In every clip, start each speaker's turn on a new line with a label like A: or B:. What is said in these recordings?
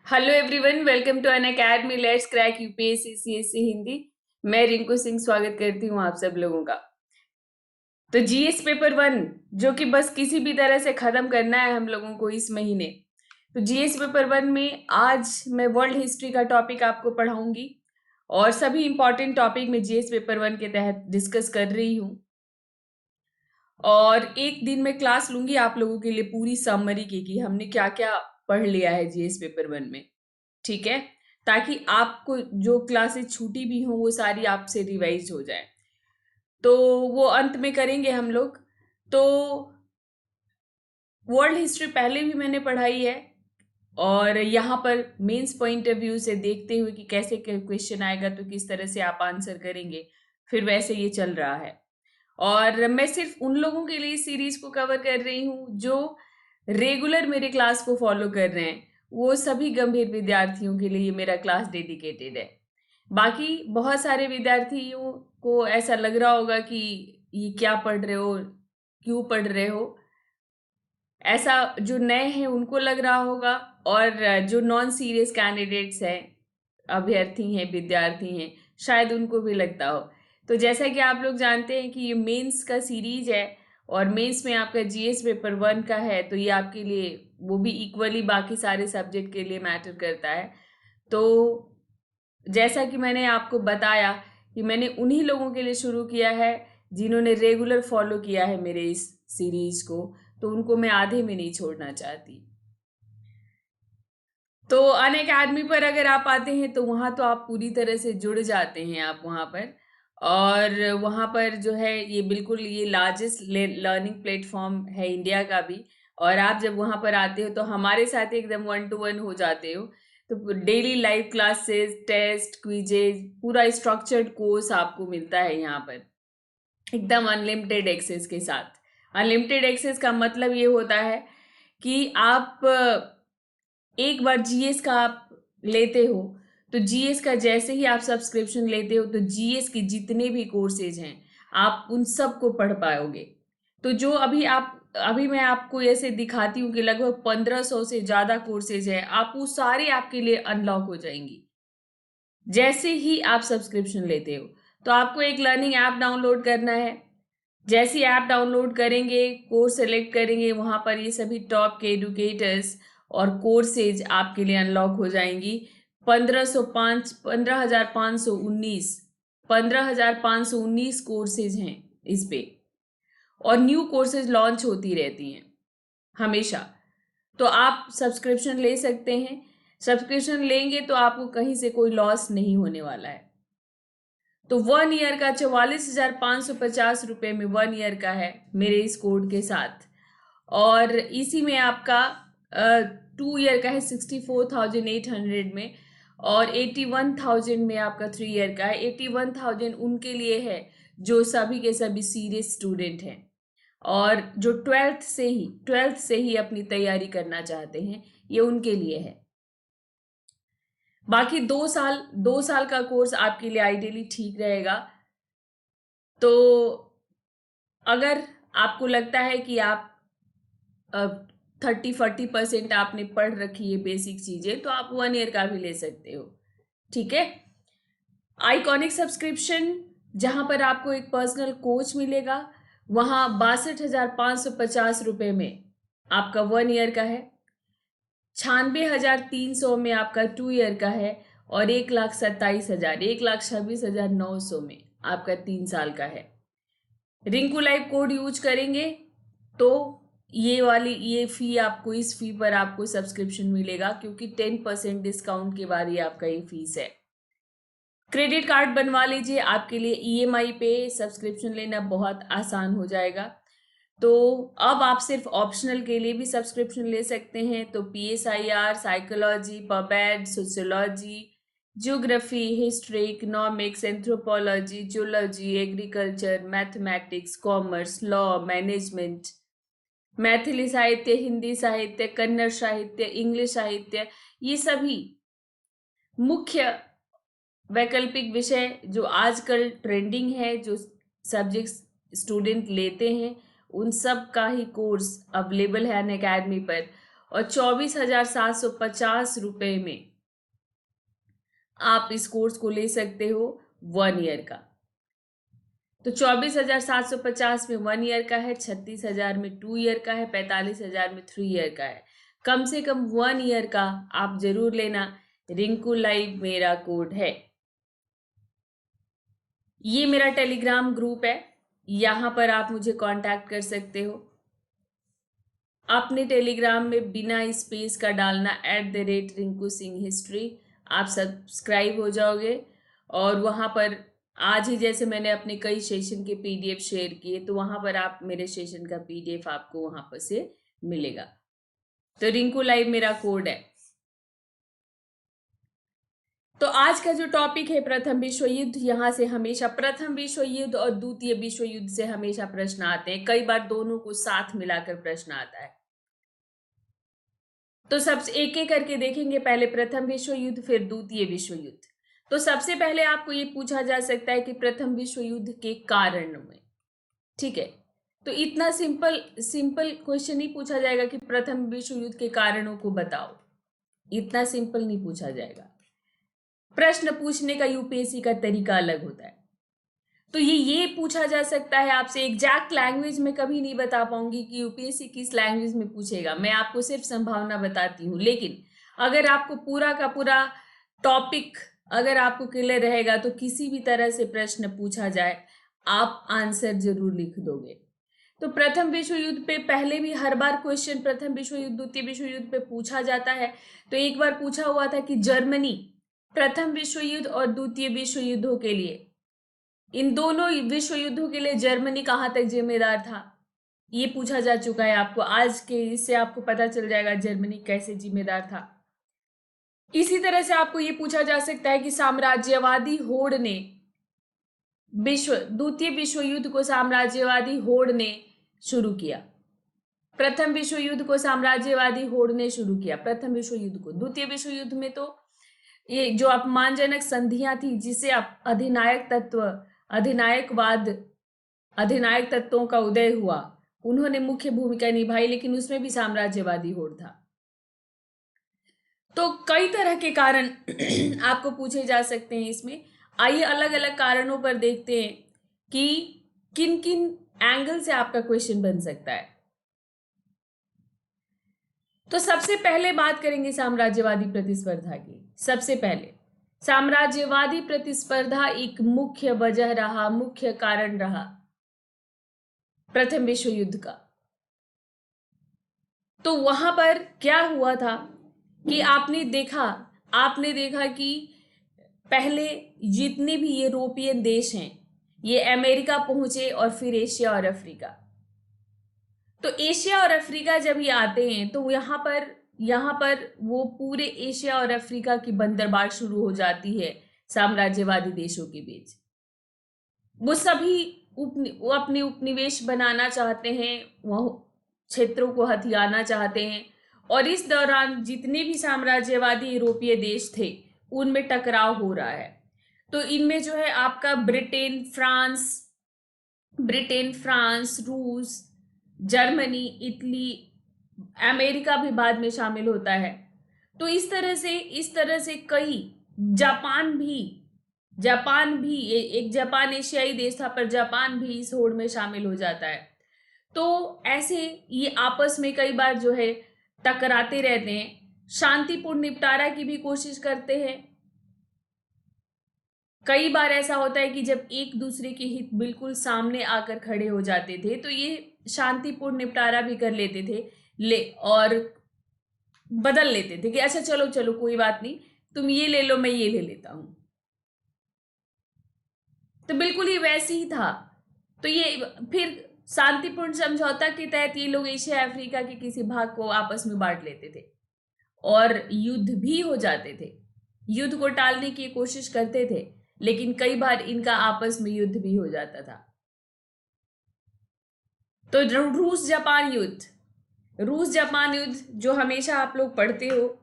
A: Hello everyone, welcome to Unacademy let's crack UPSC CSC Hindi. मैं रिंकू सिंह स्वागत करती हूँ आप सब लोगों का। तो जीएस पेपर 1 जो कि बस किसी भी तरह से खत्म करना है हम लोगों को इस महीने। तो जीएस पेपर 1 में आज मैं वर्ल्ड हिस्ट्री का टॉपिक आपको पढ़ाऊंगी और सभी इंपॉर्टेंट टॉपिक में जीएस पेपर 1 के तहत डिस्कस कर रही हूँ। और एक दिन में क्लास लूंगी आप लोगों के लिए पूरी समरी की कि हमने क्या क्या पढ़ लिया है जीएस पेपर 1 में। ठीक है, ताकि आपको जो क्लासेस छूटी भी हो वो सारी आपसे रिवाइज हो जाए। तो वो अंत में करेंगे हम लोग। तो वर्ल्ड हिस्ट्री पहले भी मैंने पढ़ाई है और यहाँ पर मेंस पॉइंट ऑफ व्यू से देखते हुए कि कैसे क्वेश्चन आएगा तो किस तरह से आप आंसर करेंगे, फिर वैसे ये चल रहा है। और मैं सिर्फ उन लोगों के लिए सीरीज को कवर कर रही हूँ जो रेगुलर मेरे क्लास को फॉलो कर रहे हैं। वो सभी गंभीर विद्यार्थियों के लिए ये मेरा क्लास डेडिकेटेड है। बाकी बहुत सारे विद्यार्थियों को ऐसा लग रहा होगा कि ये क्या पढ़ रहे हो, क्यों पढ़ रहे हो, ऐसा जो नए हैं उनको लग रहा होगा। और जो नॉन सीरियस कैंडिडेट्स हैं, अभ्यर्थी हैं, विद्यार्थी हैं, शायद उनको भी लगता हो। तो जैसा कि आप लोग जानते हैं कि ये मेंस का सीरीज है और मेंस में आपका जीएस पेपर 1 का है, तो ये आपके लिए वो भी इक्वली बाकी सारे सब्जेक्ट के लिए मैटर करता है। तो जैसा कि मैंने आपको बताया कि मैंने उन्हीं लोगों के लिए शुरू किया है जिन्होंने रेगुलर फॉलो किया है मेरे इस सीरीज को, तो उनको मैं आधे में नहीं छोड़ना चाहती। तो अन अकेडमी पर अगर आप आते हैं तो वहाँ तो आप पूरी तरह से जुड़ जाते हैं आप वहाँ पर। और वहाँ पर जो है ये बिल्कुल ये लार्जेस्ट लर्निंग प्लेटफॉर्म है इंडिया का भी। और आप जब वहाँ पर आते हो तो हमारे साथ एकदम 1 to 1 हो जाते हो। तो daily live classes, test, quizzes, पूरा स्ट्रक्चर्ड कोर्स आपको मिलता है यहाँ पर एकदम अनलिमिटेड एक्सेस के साथ। अनलिमिटेड एक्सेस का मतलब ये होता है कि आप एक बार जीएस का आप लेते हो तो जीएस का जैसे ही आप सब्सक्रिप्शन लेते हो तो जीएस के जितने भी कोर्सेज हैं आप उन सब को पढ़ पाओगे। तो जो अभी मैं आपको ऐसे दिखाती हूँ कि लगभग 1500 से ज्यादा कोर्सेज है, आप वो सारे आपके लिए अनलॉक हो जाएंगी जैसे ही आप सब्सक्रिप्शन लेते हो। तो आपको एक लर्निंग ऐप डाउनलोड करना है। जैसी ऐप डाउनलोड करेंगे, कोर्स सेलेक्ट करेंगे, वहां पर ये सभी टॉप के एडुकेटर्स और कोर्सेज आपके लिए अनलॉक हो जाएंगी। 15,519 कोर्सेज हैं इस पे। और न्यू कोर्सेज लॉन्च होती रहती हैं हमेशा। तो आप सब्सक्रिप्शन ले सकते हैं। सब्सक्रिप्शन लेंगे तो आपको कहीं से कोई लॉस नहीं होने वाला है। तो 1 ईयर का 44,550 रुपये में 1 ईयर का है मेरे इस कोड के साथ। और इसी में आपका 2 ईयर का है 64,800 में। और 81,000 में आपका 3 ईयर का है। 81,000 उनके लिए है जो सभी के सभी सीरियस स्टूडेंट हैं और जो ट्वेल्थ से ही अपनी तैयारी करना चाहते हैं, ये उनके लिए है। बाकी 2 साल का कोर्स आपके लिए आइडियली ठीक रहेगा। तो अगर आपको लगता है कि आप 30-40% आपने पढ़ रखी है बेसिक चीजें, तो आप 1 ईयर का भी ले सकते हो। ठीक है। आइकॉनिक सब्सक्रिप्शन जहां पर आपको एक पर्सनल कोच मिलेगा, वहां 62,550 रुपये में आपका 1 ईयर का है। 96,300 में आपका 2 ईयर का है। और 1,27,000 में आपका 3 साल का है। रिंकू लाइव कोड यूज करेंगे तो ये फी आपको, इस फी पर आपको सब्सक्रिप्शन मिलेगा क्योंकि 10% डिस्काउंट के बाद ये आपका ये फीस है। क्रेडिट कार्ड बनवा लीजिए, आपके लिए ईएमआई पे सब्सक्रिप्शन लेना बहुत आसान हो जाएगा। तो अब आप सिर्फ ऑप्शनल के लिए भी सब्सक्रिप्शन ले सकते हैं। तो PSIR, psychology, pub ad, sociology, geography, history, economics, anthropology, zoology, agriculture, mathematics, commerce, law, management, Maithili साहित्य, हिंदी साहित्य, कन्नड़ साहित्य, इंग्लिश साहित्य, ये सभी मुख्य वैकल्पिक विषय जो आजकल ट्रेंडिंग है, जो सब्जेक्ट्स स्टूडेंट लेते हैं, उन सब का ही कोर्स अवेलेबल है अन अकेडमी पर। और 24,750 रुपए में आप इस कोर्स को ले सकते हो 1 ईयर का। तो 24,750 में 1 ईयर का है, 36,000 में 2 ईयर का है, 45,000 में 3 ईयर का है। कम से कम 1 ईयर का आप जरूर लेना। रिंकू लाइव मेरा कोड है। ये मेरा टेलीग्राम ग्रुप है, यहां पर आप मुझे कांटेक्ट कर सकते हो। अपने टेलीग्राम में बिना स्पेस का डालना @रिंकू सिंह हिस्ट्री, आप सब्सक्राइब हो जाओगे। और वहां पर आज ही जैसे मैंने अपने कई सेशन के PDF शेयर किए, तो वहां पर आप मेरे सेशन का PDF आपको वहां पर से मिलेगा। तो रिंकू लाइव मेरा कोड है। तो आज का जो टॉपिक है प्रथम विश्व युद्ध, यहां से हमेशा प्रथम विश्व युद्ध और द्वितीय विश्व युद्ध से हमेशा प्रश्न आते हैं। कई बार दोनों को साथ मिलाकर प्रश्न आता है। तो सबसे एक एक करके देखेंगे। पहले प्रथम विश्व युद्ध, फिर द्वितीय विश्व युद्ध। तो सबसे पहले आपको ये पूछा जा सकता है कि प्रथम विश्व युद्ध के कारण में, ठीक है। तो इतना सिंपल क्वेश्चन नहीं पूछा जाएगा कि प्रथम विश्व युद्ध के कारणों को बताओ, इतना सिंपल नहीं पूछा जाएगा। प्रश्न पूछने का UPSC का तरीका अलग होता है। तो ये पूछा जा सकता है आपसे। एग्जैक्ट लैंग्वेज में कभी नहीं बता पाऊंगी कि UPSC किस लैंग्वेज में पूछेगा, मैं आपको सिर्फ संभावना बताती हूँ। लेकिन अगर आपको पूरा का पूरा टॉपिक अगर आपको क्लियर रहेगा, तो किसी भी तरह से प्रश्न पूछा जाए आप आंसर जरूर लिख दोगे। तो प्रथम विश्व युद्ध पे पहले भी हर बार क्वेश्चन प्रथम विश्व युद्ध द्वितीय विश्व युद्ध पे पूछा जाता है। तो एक बार पूछा हुआ था कि जर्मनी प्रथम विश्व युद्ध और द्वितीय विश्व युद्धों के लिए, इन दोनों विश्व युद्धों के लिए जर्मनी कहां तक जिम्मेदार था, ये पूछा जा चुका है आपको। आज के इससे आपको पता चल जाएगा जर्मनी कैसे जिम्मेदार था। इसी तरह से आपको ये पूछा जा सकता है कि साम्राज्यवादी होड़ ने द्वितीय विश्व युद्ध को साम्राज्यवादी होड़ ने शुरू किया, प्रथम विश्व युद्ध को साम्राज्यवादी होड़ ने शुरू किया, प्रथम विश्व युद्ध को। द्वितीय विश्व युद्ध में तो ये जो अपमानजनक संधियां थी, जिसे अधिनायक तत्वों का उदय हुआ, उन्होंने मुख्य भूमिका निभाई, लेकिन उसमें भी साम्राज्यवादी होड़ था। तो कई तरह के कारण आपको पूछे जा सकते हैं इसमें। आइए अलग अलग कारणों पर देखते हैं कि किन किन एंगल से आपका क्वेश्चन बन सकता है। तो सबसे पहले बात करेंगे साम्राज्यवादी प्रतिस्पर्धा की। सबसे पहले साम्राज्यवादी प्रतिस्पर्धा एक मुख्य वजह रहा, मुख्य कारण रहा प्रथम विश्व युद्ध का। तो वहां पर क्या हुआ था कि आपने देखा कि पहले जितने भी यूरोपियन देश हैं, ये अमेरिका पहुंचे और फिर एशिया और अफ्रीका। तो एशिया और अफ्रीका जब ये आते हैं, तो यहाँ पर वो पूरे एशिया और अफ्रीका की बंदरबांट शुरू हो जाती है साम्राज्यवादी देशों के बीच। वो सभी वो अपने उपनिवेश बनाना चाहते हैं, वो क्षेत्रों को हथियाना चाहते हैं। और इस दौरान जितने भी साम्राज्यवादी यूरोपीय देश थे, उनमें टकराव हो रहा है। तो इनमें जो है आपका ब्रिटेन, फ्रांस, रूस, जर्मनी, इटली, अमेरिका भी बाद में शामिल होता है। तो इस तरह से कई, जापान भी एक जापान एशियाई देश था, पर जापान भी इस होड़ में शामिल हो जाता है। तो ऐसे ये आपस में कई बार जो है टकराते रहते हैं, शांतिपूर्ण निपटारा की भी कोशिश करते हैं। कई बार ऐसा होता है कि जब एक दूसरे के हित बिल्कुल सामने आकर खड़े हो जाते थे, तो ये शांतिपूर्ण निपटारा भी कर लेते थे और बदल लेते थे कि अच्छा चलो कोई बात नहीं, तुम ये ले लो, मैं ये ले लेता हूं। तो बिल्कुल ही वैसे ही था। तो ये फिर शांतिपूर्ण समझौता के तहत ये लोग एशिया अफ्रीका के किसी भाग को आपस में बांट लेते थे और युद्ध भी हो जाते थे। युद्ध को टालने की कोशिश करते थे, लेकिन कई बार इनका आपस में युद्ध भी हो जाता था। तो रूस जापान युद्ध जो हमेशा आप लोग पढ़ते हो,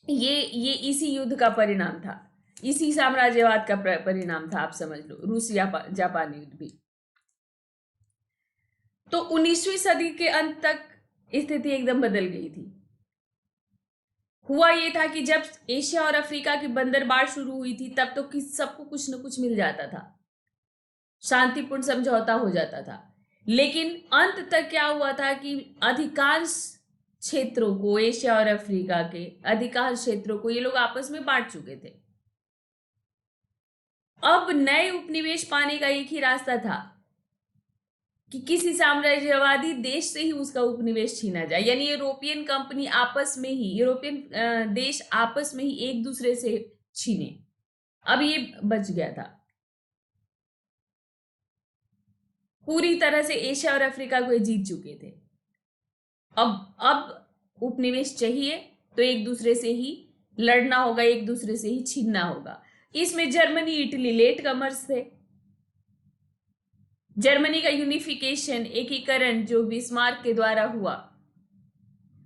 A: ये इसी युद्ध का परिणाम था, इसी साम्राज्यवाद का परिणाम था, आप समझ लो, रूस जापान युद्ध भी। तो 19वीं सदी के अंत तक स्थिति एकदम बदल गई थी। हुआ ये था कि जब एशिया और अफ्रीका की बंदरबांट शुरू हुई थी तब तो सबको कुछ न कुछ मिल जाता था, शांतिपूर्ण समझौता हो जाता था। लेकिन अंत तक क्या हुआ था कि अधिकांश क्षेत्रों को, एशिया और अफ्रीका के अधिकांश क्षेत्रों को ये लोग आपस में बांट चुके थे। अब नए उपनिवेश पाने का एक ही रास्ता था कि किसी साम्राज्यवादी देश से ही उसका उपनिवेश छीना जाए, यानी यूरोपियन कंपनी आपस में ही, यूरोपियन देश आपस में ही एक दूसरे से छीने। अब ये बच गया था, पूरी तरह से एशिया और अफ्रीका को ये जीत चुके थे। अब उपनिवेश चाहिए तो एक दूसरे से ही लड़ना होगा, एक दूसरे से ही छीनना होगा। इसमें जर्मनी इटली लेट कमर्स थे। जर्मनी का यूनिफिकेशन, एकीकरण जो बिस्मार्क के द्वारा हुआ,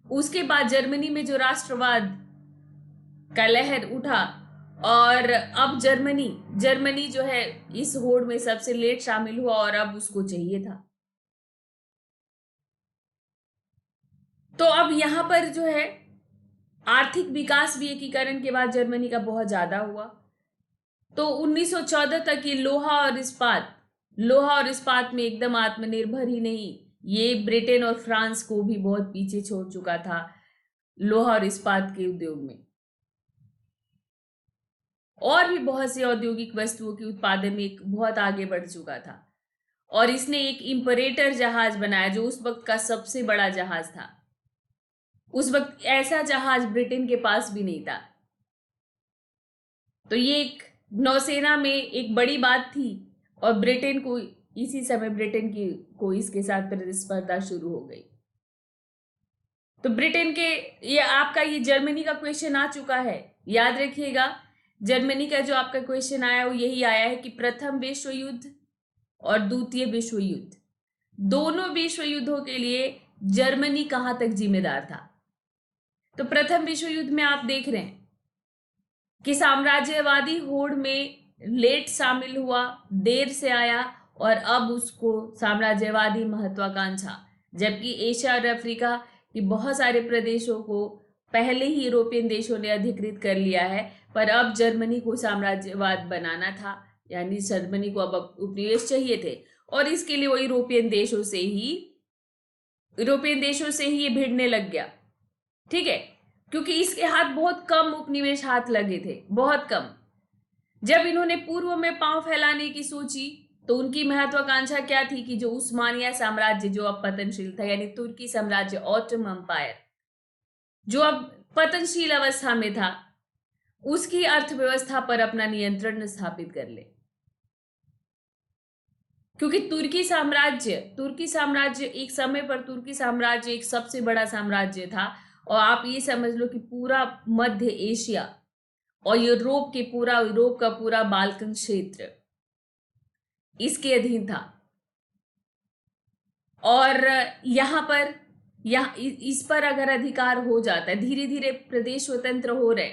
A: उसके बाद जर्मनी में जो राष्ट्रवाद का लहर उठा, और अब जर्मनी जो है इस होड़ में सबसे लेट शामिल हुआ और अब उसको चाहिए था। तो अब यहां पर जो है आर्थिक विकास भी एकीकरण के बाद जर्मनी का बहुत ज्यादा हुआ। तो 1914 तक ये लोहा और इस्पात में एकदम आत्मनिर्भर ही नहीं, ये ब्रिटेन और फ्रांस को भी बहुत पीछे छोड़ चुका था लोहा और इस्पात के उद्योग में। और भी बहुत सी औद्योगिक वस्तुओं के उत्पादन में एक बहुत आगे बढ़ चुका था। और इसने एक इंपरेटर जहाज बनाया जो उस वक्त का सबसे बड़ा जहाज था। उस वक्त ऐसा जहाज ब्रिटेन के पास भी नहीं था। तो ये एक नौसेना में एक बड़ी बात थी, और ब्रिटेन को इसी समय ब्रिटेन की को इसके साथ प्रतिस्पर्धा शुरू हो गई। तो ब्रिटेन के, ये आपका ये जर्मनी का क्वेश्चन आ चुका है, याद रखिएगा। जर्मनी का जो आपका क्वेश्चन आया वो यही आया है कि प्रथम विश्व युद्ध और द्वितीय विश्व युद्ध, दोनों विश्व युद्धों के लिए जर्मनी कहां तक जिम्मेदार था। तो प्रथम विश्व युद्ध में आप देख रहे हैं कि साम्राज्यवादी होड़ में लेट शामिल हुआ, देर से आया, और अब उसको साम्राज्यवादी महत्वाकांक्षा, जबकि एशिया और अफ्रीका की बहुत सारे प्रदेशों को पहले ही यूरोपियन देशों ने अधिकृत कर लिया है, पर अब जर्मनी को साम्राज्यवाद बनाना था, यानी जर्मनी को अब उपनिवेश चाहिए थे। और इसके लिए वो यूरोपियन देशों से ही ये भिड़ने लग गया। ठीक है, क्योंकि इसके हाथ बहुत कम उपनिवेश हाथ लगे थे, बहुत कम। जब इन्होंने पूर्व में पांव फैलाने की सोची तो उनकी महत्वाकांक्षा क्या थी कि जो उस्मानिया साम्राज्य जो अब पतनशील था, यानी तुर्की साम्राज्य, ऑटोमन एम्पायर जो अब पतनशील अवस्था में था, उसकी अर्थव्यवस्था पर अपना नियंत्रण स्थापित कर ले। क्योंकि तुर्की साम्राज्य एक समय पर तुर्की साम्राज्य एक सबसे बड़ा साम्राज्य था, और आप ये समझ लो कि पूरा मध्य एशिया और यूरोप का पूरा बाल्कन क्षेत्र इसके अधीन था। और इस पर अगर अधिकार हो जाता है, धीरे धीरे प्रदेश स्वतंत्र हो रहे,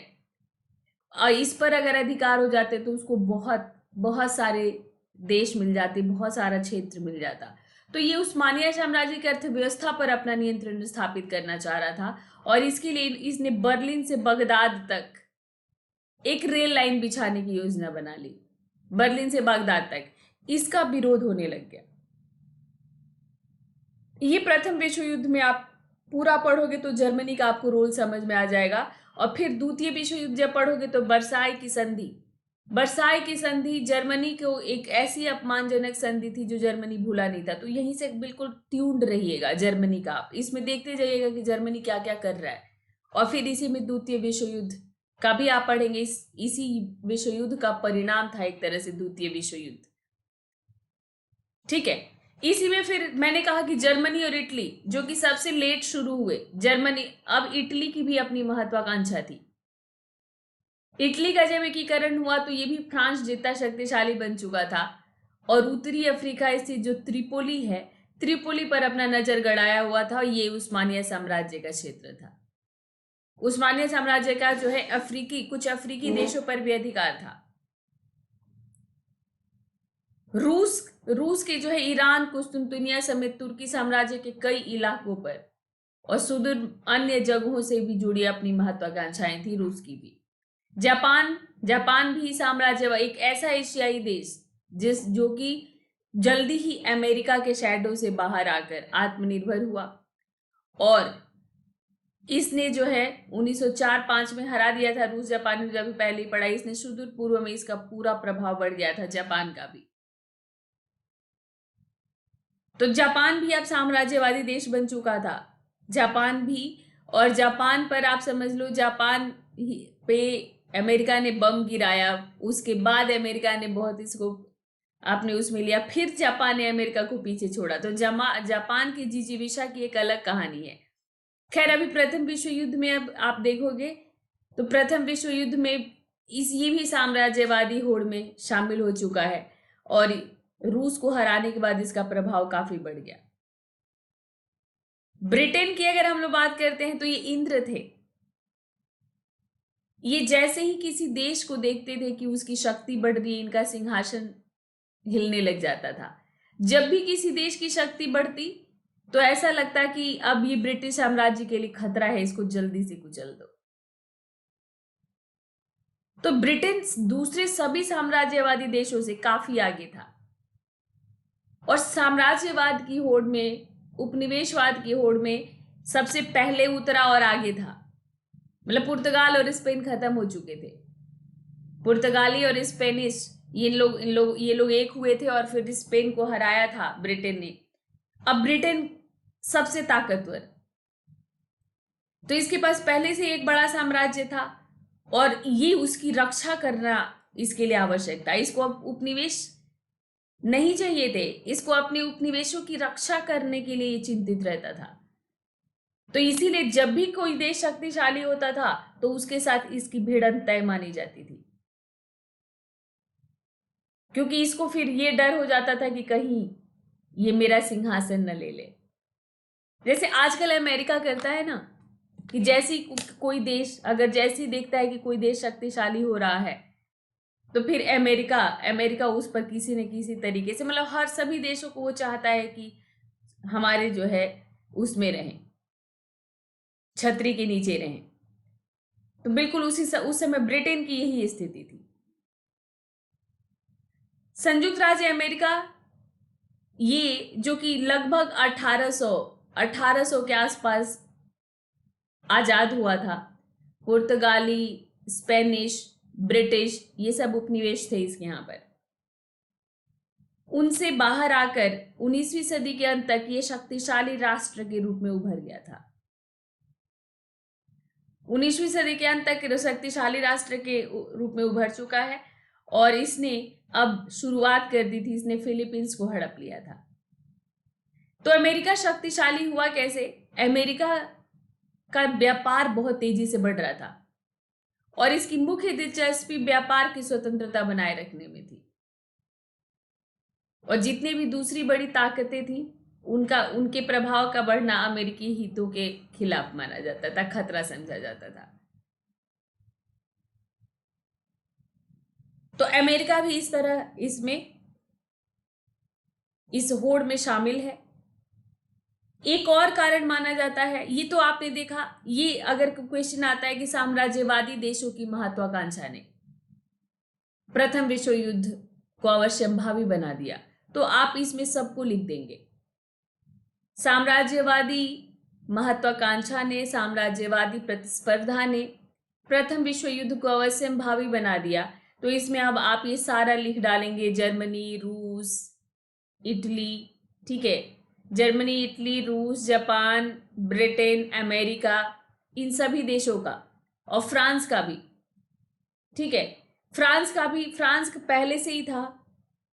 A: और इस पर अगर अधिकार हो जाते तो उसको बहुत बहुत सारे देश मिल जाते, बहुत सारा क्षेत्र मिल जाता। तो ये उस्मानिया साम्राज्य की अर्थव्यवस्था पर अपना नियंत्रण स्थापित करना चाह रहा था, और इसके लिए इसने बर्लिन से बगदाद तक एक रेल लाइन बिछाने की योजना बना ली। बर्लिन से बगदाद तक इसका विरोध होने लग गया। ये प्रथम विश्व युद्ध में आप पूरा पढ़ोगे तो जर्मनी का आपको रोल समझ में आ जाएगा। और फिर द्वितीय विश्व युद्ध जब पढ़ोगे तो बरसाई की संधि जर्मनी को एक ऐसी अपमानजनक संधि थी जो जर्मनी भूला नहीं था। तो यहीं से बिल्कुल ट्यून्ड रहिएगा जर्मनी का, आप इसमें देखते जाइएगा कि जर्मनी क्या क्या कर रहा है। और फिर इसी में द्वितीय विश्व युद्ध का भी आप पढ़ेंगे। इसी विश्व युद्ध का परिणाम था एक तरह से द्वितीय विश्व युद्ध। ठीक है, इसी में फिर मैंने कहा कि जर्मनी और इटली जो कि सबसे लेट शुरू हुए, अब इटली की भी अपनी महत्वाकांक्षा थी। इटली का जब एकीकरण हुआ तो ये भी फ्रांस जितना शक्तिशाली बन चुका था, और उत्तरी अफ्रीका स्थित जो त्रिपोली है, त्रिपोली पर अपना नजर गड़ाया हुआ था। ये उस्मानिया साम्राज्य का क्षेत्र था। उस्मानिया साम्राज्य का जो है कुछ अफ्रीकी देशों पर भी अधिकार था। रूस के जो है ईरान, कुस्तुनतुनिया समेत तुर्की साम्राज्य के कई इलाकों पर और सुदूर अन्य जगहों से भी जुड़ी अपनी महत्वाकांक्षाएं थी रूस की भी। जापान जापान भी साम्राज्यवाद, एक ऐसा एशियाई देश जो कि जल्दी ही अमेरिका के शैडो से बाहर आकर आत्मनिर्भर हुआ, और इसने जो है 1904-5 में हरा दिया था रूस जापान में। जब पहली पढ़ाई, इसने सुदूर पूर्व में इसका पूरा प्रभाव बढ़ गया था जापान का भी। तो जापान भी अब साम्राज्यवादी देश बन चुका था, जापान भी। और जापान पर आप समझ लो, जापान पे अमेरिका ने बम गिराया, उसके बाद अमेरिका ने बहुत इसको आपने उसमें लिया, फिर जापान ने अमेरिका को पीछे छोड़ा। तो जापान की जिजीविषा की एक अलग कहानी है। खैर, अभी प्रथम विश्व युद्ध में अब आप देखोगे तो प्रथम विश्व युद्ध में ये भी साम्राज्यवादी होड़ में शामिल हो चुका है, और रूस को हराने के बाद इसका प्रभाव काफी बढ़ गया। ब्रिटेन की अगर हम लोग बात करते हैं तो ये इंद्र थे। ये जैसे ही किसी देश को देखते थे कि उसकी शक्ति बढ़ रही है, इनका सिंहासन हिलने लग जाता था। जब भी किसी देश की शक्ति बढ़ती तो ऐसा लगता कि अब ये ब्रिटिश साम्राज्य के लिए खतरा है, इसको जल्दी से कुचल दो। तो ब्रिटेन दूसरे सभी साम्राज्यवादी देशों से काफी आगे था, और साम्राज्यवाद की होड़ में, उपनिवेशवाद की होड़ में सबसे पहले उतरा और आगे था। मतलब पुर्तगाल और स्पेन खत्म हो चुके थे। पुर्तगाली और स्पेनिश ये लोग एक हुए थे, और फिर स्पेन को हराया था ब्रिटेन ने। अब ब्रिटेन सबसे ताकतवर, तो इसके पास पहले से एक बड़ा साम्राज्य था, और ये उसकी रक्षा करना इसके लिए आवश्यक था। इसको अब उपनिवेश नहीं चाहिए थे, इसको अपने उपनिवेशों की रक्षा करने के लिए चिंतित रहता था। तो इसीलिए जब भी कोई देश शक्तिशाली होता था तो उसके साथ इसकी भिड़ंत तय मानी जाती थी, क्योंकि इसको फिर ये डर हो जाता था कि कहीं ये मेरा सिंहासन न ले ले। जैसे आजकल अमेरिका करता है ना, कि जैसी कोई देश अगर जैसी देखता है कि कोई देश शक्तिशाली हो रहा है, तो फिर अमेरिका उस पर किसी न किसी तरीके से, मतलब हर सभी देशों को वो चाहता है कि हमारे जो है उसमें रहें, छतरी के नीचे रहें। तो बिल्कुल उस समय ब्रिटेन की यही स्थिति थी। संयुक्त राज्य अमेरिका, ये जो कि लगभग 1800 के आसपास आजाद हुआ था। पुर्तगाली, स्पेनिश, ब्रिटिश ये सब उपनिवेश थे इसके यहां पर। उनसे बाहर आकर 19वीं सदी के अंत तक ये शक्तिशाली राष्ट्र के रूप में उभर गया था। 19वीं सदी के अंत तक शक्तिशाली राष्ट्र के रूप में उभर चुका है, और इसने अब शुरुआत कर दी थी, इसने फिलीपींस को हड़प लिया था। तो अमेरिका शक्तिशाली हुआ कैसे? अमेरिका का व्यापार बहुत तेजी से बढ़ रहा था, और इसकी मुख्य दिलचस्पी व्यापार की स्वतंत्रता बनाए रखने में थी। और जितनी भी दूसरी बड़ी ताकतें थी, उनके प्रभाव का बढ़ना अमेरिकी हितों के खिलाफ माना जाता था, खतरा समझा जाता था। तो अमेरिका भी इस तरह इस होड़ में शामिल है। एक और कारण माना जाता है, ये तो आपने देखा, ये अगर क्वेश्चन आता है कि साम्राज्यवादी देशों की महत्वाकांक्षा ने प्रथम विश्व युद्ध को अवश्यंभावी बना दिया, तो आप इसमें सबको लिख देंगे। साम्राज्यवादी महत्वाकांक्षा ने, साम्राज्यवादी प्रतिस्पर्धा ने प्रथम विश्व युद्ध को अवश्यंभावी बना दिया। तो इसमें अब आप ये सारा लिख डालेंगे, जर्मनी, रूस, इटली, ठीक है, जर्मनी, इटली, रूस, जापान, ब्रिटेन, अमेरिका, इन सभी देशों का, और फ्रांस का भी, ठीक है, फ्रांस पहले से ही था।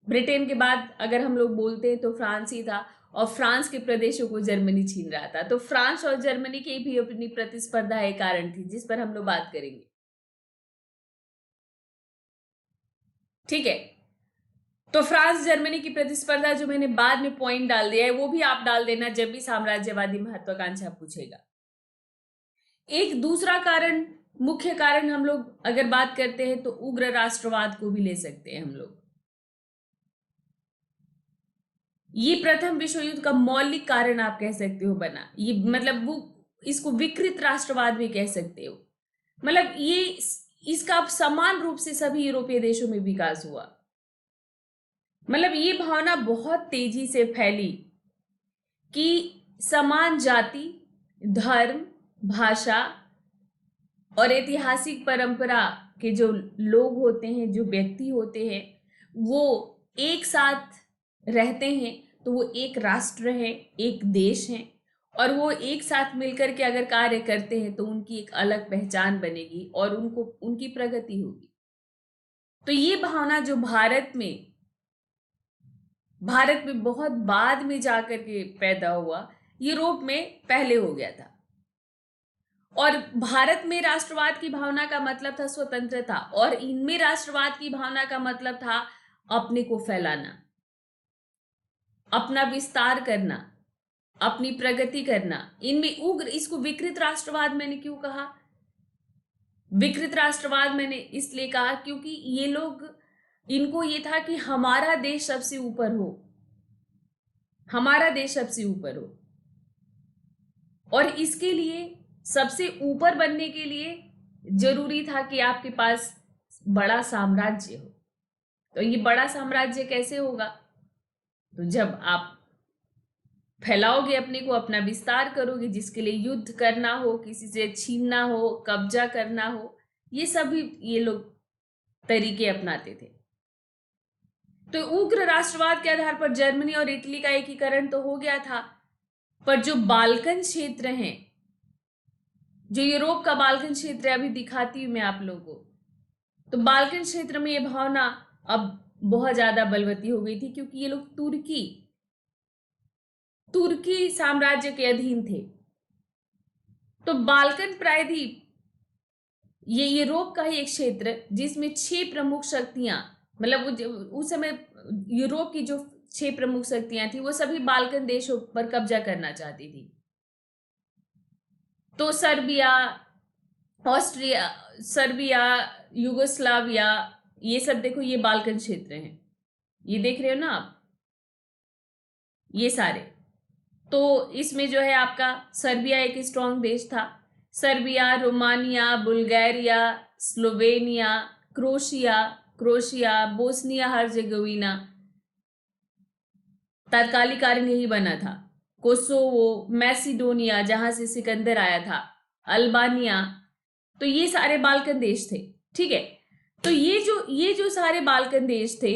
A: ब्रिटेन के बाद अगर हम लोग बोलते हैं तो फ्रांस ही था, और फ्रांस के प्रदेशों को जर्मनी छीन रहा था। तो फ्रांस और जर्मनी की भी अपनी प्रतिस्पर्धा एक कारण थी, जिस पर हम लोग बात करेंगे, ठीक है। तो फ्रांस जर्मनी की प्रतिस्पर्धा, जो मैंने बाद में पॉइंट डाल दिया है, वो भी आप डाल देना जब भी साम्राज्यवादी महत्वाकांक्षा पूछेगा। एक दूसरा कारण, मुख्य कारण हम लोग अगर बात करते हैं तो उग्र राष्ट्रवाद को भी ले सकते हैं हम लोग। ये प्रथम विश्व युद्ध का मौलिक कारण आप कह सकते हो बना। ये मतलब वो इसको विकृत राष्ट्रवाद भी कह सकते हो। मतलब ये इसका समान रूप से सभी यूरोपीय देशों में विकास हुआ। मतलब ये भावना बहुत तेजी से फैली कि समान जाति, धर्म, भाषा और ऐतिहासिक परंपरा के जो लोग होते हैं, जो व्यक्ति होते हैं, वो एक साथ रहते हैं तो वो एक राष्ट्र है, एक देश है, और वो एक साथ मिलकर के अगर कार्य करते हैं तो उनकी एक अलग पहचान बनेगी और उनको उनकी प्रगति होगी। तो ये भावना जो भारत में बहुत बाद में जाकर के पैदा हुआ, यूरोप में पहले हो गया था। और भारत में राष्ट्रवाद की भावना का मतलब था स्वतंत्रता, और इनमें राष्ट्रवाद की भावना का मतलब था अपने को फैलाना, अपना विस्तार करना, अपनी प्रगति करना। इनमें उग्र, इसको विकृत राष्ट्रवाद मैंने क्यों कहा? विकृत राष्ट्रवाद मैंने इसलिए कहा क्योंकि ये लोग, इनको ये था कि हमारा देश सबसे ऊपर हो, हमारा देश सबसे ऊपर हो, और इसके लिए सबसे ऊपर बनने के लिए जरूरी था कि आपके पास बड़ा साम्राज्य हो। तो ये बड़ा साम्राज्य कैसे होगा? तो जब आप फैलाओगे अपने को, अपना विस्तार करोगे, जिसके लिए युद्ध करना हो, किसी से छीनना हो, कब्जा करना हो, ये सभी ये लोग तरीके अपनाते थे। तो उग्र राष्ट्रवाद के आधार पर जर्मनी और इटली का एकीकरण तो हो गया था, पर जो बाल्कन क्षेत्र हैं, जो यूरोप का बाल्कन क्षेत्र है, अभी दिखाती हूं मैं आप लोगों को, तो बाल्कन क्षेत्र में ये भावना अब बहुत ज्यादा बलवती हो गई थी, क्योंकि ये लोग तुर्की साम्राज्य के अधीन थे। तो बाल्कन प्रायद्वीप ये यूरोप का ही एक क्षेत्र जिसमें 6 प्रमुख शक्तियां, मतलब उस समय यूरोप की जो 6 प्रमुख शक्तियां थी वो सभी बाल्कन देशों पर कब्जा करना चाहती थी। तो सर्बिया, युगोस्लाविया, ये सब देखो, ये बाल्कन क्षेत्र हैं, ये देख रहे हो ना आप, ये सारे। तो इसमें जो है आपका सर्बिया एक स्ट्रॉन्ग देश था। Serbia, Romania, Bulgaria, Slovenia, crochet, Bosnia Herzegovina तात्कालिक कार्य यही बना था। कोसोवो, मैसिडोनिया जहां से सिकंदर आया था, अल्बानिया, तो ये सारे बाल्कन देश थे। ठीक है, तो ये जो सारे बाल्कन देश थे,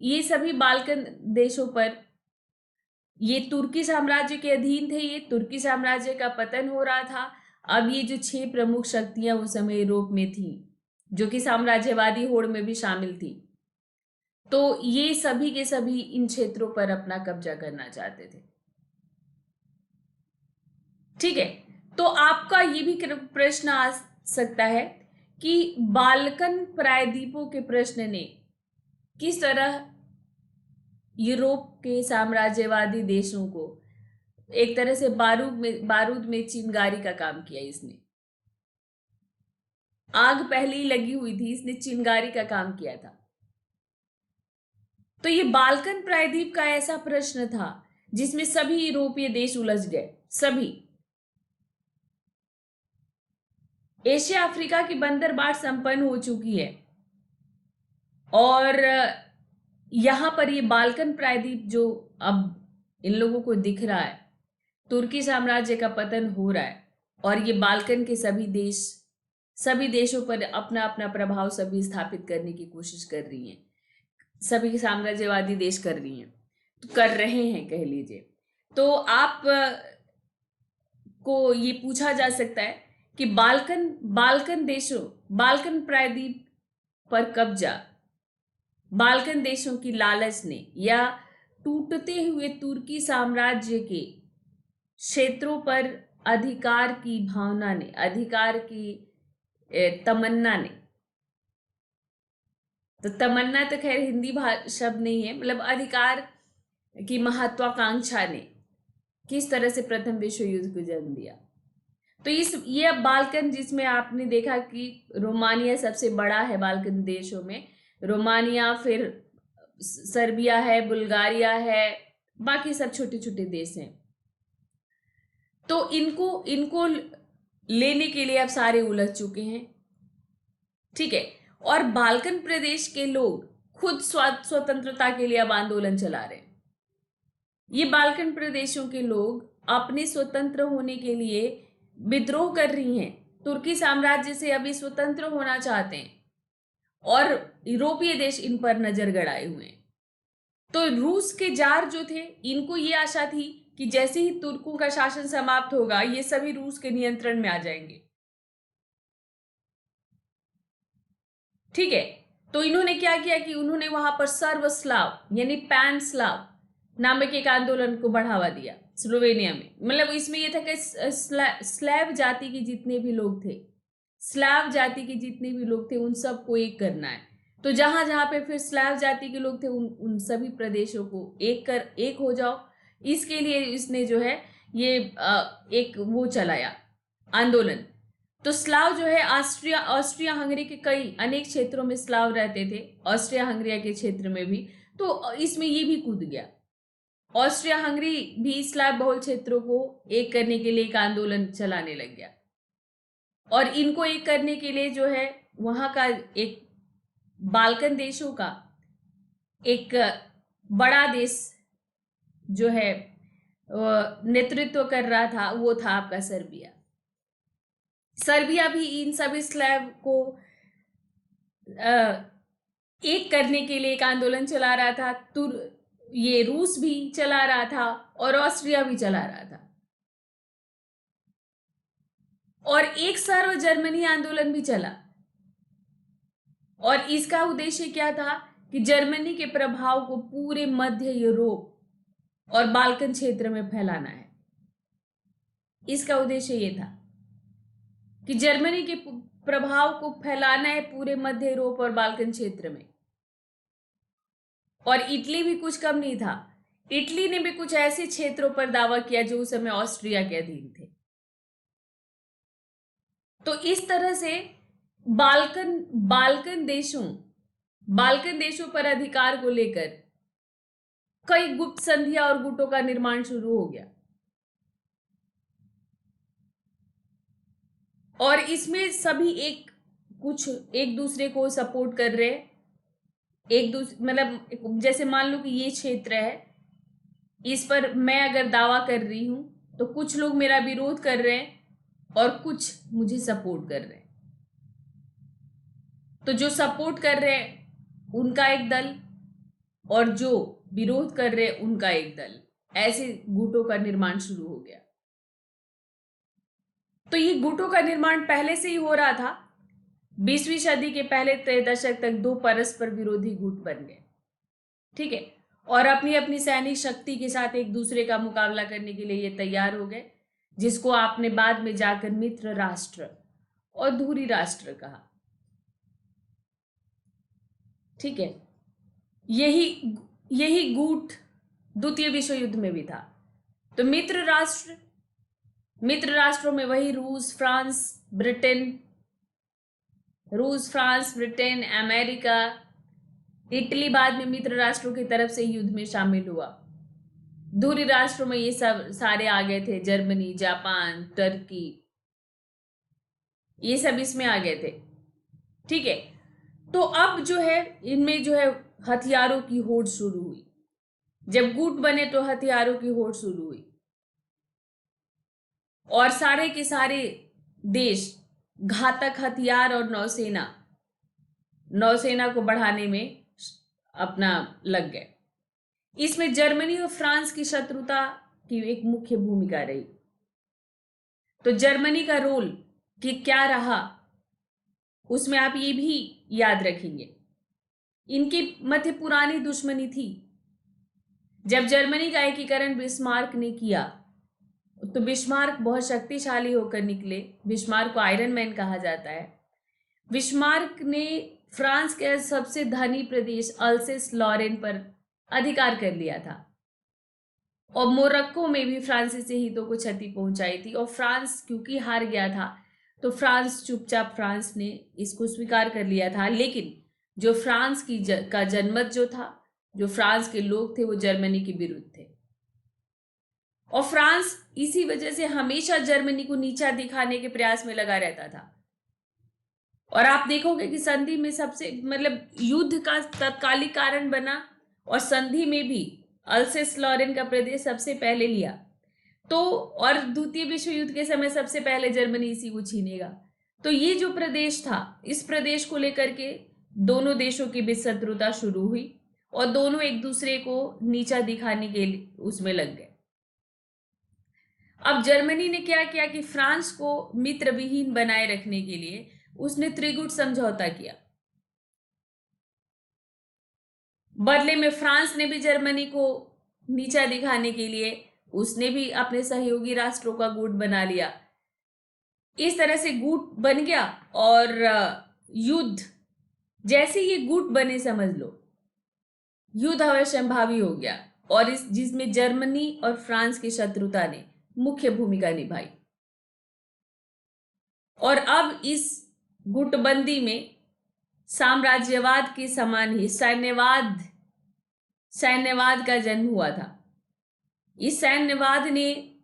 A: ये सभी बाल्कन देशों पर ये तुर्की साम्राज्य के अधीन थे। ये तुर्की साम्राज्य का पतन हो रहा था। अब ये जो 6 प्रमुख शक्तियां उस समय यूरोप में थी, जो कि साम्राज्यवादी होड़ में भी शामिल थी, तो ये सभी के सभी इन क्षेत्रों पर अपना कब्जा करना चाहते थे। ठीक है, तो आपका ये भी प्रश्न आ सकता है कि बाल्कन प्रायद्वीपों के प्रश्न ने किस तरह यूरोप के साम्राज्यवादी देशों को एक तरह से बारूद में चिंगारी का काम किया। इसने आग पहले ही लगी हुई थी, इसने चिंगारी का काम किया था। तो ये बाल्कन प्रायद्वीप का ऐसा प्रश्न था जिसमें सभी यूरोपीय देश उलझ गए। सभी एशिया अफ्रीका की बंदरबाट संपन्न हो चुकी है, और यहां पर ये बाल्कन प्रायद्वीप जो अब इन लोगों को दिख रहा है, तुर्की साम्राज्य का पतन हो रहा है, और ये बाल्कन के सभी देशों पर अपना अपना प्रभाव सभी स्थापित करने की कोशिश कर रही हैं, सभी साम्राज्यवादी देश कर रही हैं, तो कर रहे हैं कह लीजिए। तो आप को ये पूछा जा सकता है कि बाल्कन प्रायद्वीप पर कब्जा बाल्कन देशों की लालच ने, या टूटते हुए तुर्की साम्राज्य के क्षेत्रों पर अधिकार की भावना ने, अधिकार की तमन्ना ने, तो तमन्ना तो खैर हिंदी शब्द नहीं है, मतलब अधिकार की महत्वाकांक्षा ने किस तरह से प्रथम विश्व युद्ध को जन्म दिया। तो ये बाल्कन, जिसमें आपने देखा कि रोमानिया सबसे बड़ा है बाल्कन देशों में, रोमानिया, फिर सर्बिया है, बुल्गारिया है, बाकी सब छोटे छोटे देश हैं। तो इनको इनको लेने के लिए अब सारे उलझ चुके हैं। ठीक है। और बाल्कन प्रदेश के लोग खुद स्वतंत्रता के लिए अब आंदोलन चला रहे हैं। ये बाल्कन प्रदेशों के लोग अपने स्वतंत्र होने के लिए विद्रोह कर रही हैं, तुर्की साम्राज्य से अभी स्वतंत्र होना चाहते हैं और यूरोपीय देश इन पर नजर गड़ाए हुए हैं। तो रूस के जार जो थे, इनको ये आशा थी कि जैसे ही तुर्कों का शासन समाप्त होगा ये सभी रूस के नियंत्रण में आ जाएंगे। ठीक है। तो इन्होंने क्या किया कि उन्होंने वहां पर सर्व स्लाव यानी पैन स्लाव नामक एक आंदोलन को बढ़ावा दिया स्लोवेनिया में। मतलब इसमें यह था कि स्लैव जाति के जितने भी लोग थे, स्लाव जाति के जितने भी लोग थे, उन सबको एक करना है। तो जहां जहां पे फिर स्लाव जाति के लोग थे उन सभी प्रदेशों को एक हो जाओ। इसके लिए इसने जो है ये एक वो चलाया आंदोलन। तो स्लाव जो है ऑस्ट्रिया हंगरी के कई अनेक क्षेत्रों में स्लाव रहते थे, ऑस्ट्रिया हंगरिया के क्षेत्र में भी। तो इसमें ये भी कूद गया। ऑस्ट्रिया हंगरी भी स्लाव बहुल क्षेत्रों को एक करने के लिए एक आंदोलन चलाने लग गया। और इनको एक करने के लिए जो है वहां का एक बाल्कन देशों का एक बड़ा देश जो है नेतृत्व कर रहा था, वो था आपका सर्बिया। सर्बिया भी इन सभी स्लैव को एक करने के लिए एक आंदोलन चला रहा था। ये रूस भी चला रहा था और ऑस्ट्रिया भी चला रहा था। और एक सर्व जर्मनी आंदोलन भी चला। और इसका उद्देश्य क्या था कि जर्मनी के प्रभाव को पूरे मध्य यूरोप और बाल्कन क्षेत्र में फैलाना है। इसका उद्देश्य यह था कि जर्मनी के प्रभाव को फैलाना है पूरे मध्य यूरोप और बाल्कन क्षेत्र में। और इटली भी कुछ कम नहीं था। इटली ने भी कुछ ऐसे क्षेत्रों पर दावा किया जो उस समय ऑस्ट्रिया के अधीन थे। तो इस तरह से बाल्कन देशों पर अधिकार को लेकर कई गुप्त संधियां और गुटों का निर्माण शुरू हो गया। और इसमें सभी एक दूसरे को सपोर्ट कर रहे, मतलब जैसे मान लो कि ये क्षेत्र है, इस पर मैं अगर दावा कर रही हूं तो कुछ लोग मेरा विरोध कर रहे हैं और कुछ मुझे सपोर्ट कर रहे हैं। तो जो सपोर्ट कर रहे हैं उनका एक दल और जो विरोध कर रहे हैं उनका एक दल, ऐसे गुटों का निर्माण शुरू हो गया। तो ये गुटों का निर्माण पहले से ही हो रहा था। 20वीं सदी के पहले दशक तक दो परस्पर विरोधी गुट बन गए। ठीक है। और अपनी अपनी सैनिक शक्ति के साथ एक दूसरे का मुकाबला करने के लिए ये तैयार हो गए, जिसको आपने बाद में जाकर मित्र राष्ट्र और धुरी राष्ट्र कहा। ठीक है। यही गुट द्वितीय विश्व युद्ध में भी था। तो मित्र राष्ट्रों में वही रूस, फ्रांस, ब्रिटेन, अमेरिका, इटली बाद में मित्र राष्ट्रों की तरफ से युद्ध में शामिल हुआ। धुरी राष्ट्रों में ये सब सारे आ गए थे, जर्मनी, जापान, टर्की, ये सब इसमें आ गए थे। ठीक है। तो अब जो है इनमें जो है हथियारों की होड़ शुरू हुई। जब गुट बने तो हथियारों की होड़ शुरू हुई और सारे के सारे देश घातक हथियार और नौसेना को बढ़ाने में अपना लग गए। इसमें जर्मनी और फ्रांस की शत्रुता की एक मुख्य भूमिका रही। तो जर्मनी का रोल कि क्या रहा उसमें आप ये भी याद रखेंगे, इनकी मध्य पुरानी दुश्मनी थी। जब जर्मनी का एकीकरण बिस्मार्क ने किया तो बिस्मार्क बहुत शक्तिशाली होकर निकले। बिस्मार्क को आयरन मैन कहा जाता है। बिस्मार्क ने फ्रांस के सबसे धनी प्रदेश अल्सेस लॉरेन पर अधिकार कर लिया था और मोरक्को में भी फ्रांसीसी हितों को क्षति पहुंचाई थी। और फ्रांस क्योंकि हार गया था तो चुपचाप फ्रांस ने इसको स्वीकार कर लिया था। लेकिन जो फ्रांस का जनमत जो था, जो फ्रांस के लोग थे, वो जर्मनी के विरुद्ध थे। और फ्रांस इसी वजह से हमेशा जर्मनी को नीचा दिखाने के प्रयास में लगा रहता था। और आप देखोगे कि संधि में सबसे मतलब युद्ध का तत्कालिक कारण बना, और संधि में भी अल्सेस लॉरेन का प्रदेश सबसे पहले लिया। तो और द्वितीय विश्व युद्ध के समय सबसे पहले जर्मनी इसी को छीनेगा। तो ये जो प्रदेश था, इस प्रदेश को लेकर के दोनों देशों की बीच शत्रुता शुरू हुई और दोनों एक दूसरे को नीचा दिखाने के लिए उसमें लग गए। अब जर्मनी ने क्या किया कि फ्रांस को मित्र विहीन बनाए रखने के लिए उसने त्रिगुट समझौता किया। बदले में फ्रांस ने भी जर्मनी को नीचा दिखाने के लिए उसने भी अपने सहयोगी राष्ट्रों का गुट बना लिया। इस तरह से गुट बन गया और युद्ध जैसे ये गुट बने, समझ लो युद्ध अवश्यंभावी हो गया, और इस जिसमें जर्मनी और फ्रांस की शत्रुता ने मुख्य भूमिका निभाई। और अब इस गुटबंदी में साम्राज्यवाद के समान ही सैन्यवाद का जन्म हुआ था। इस सैन्यवाद ने,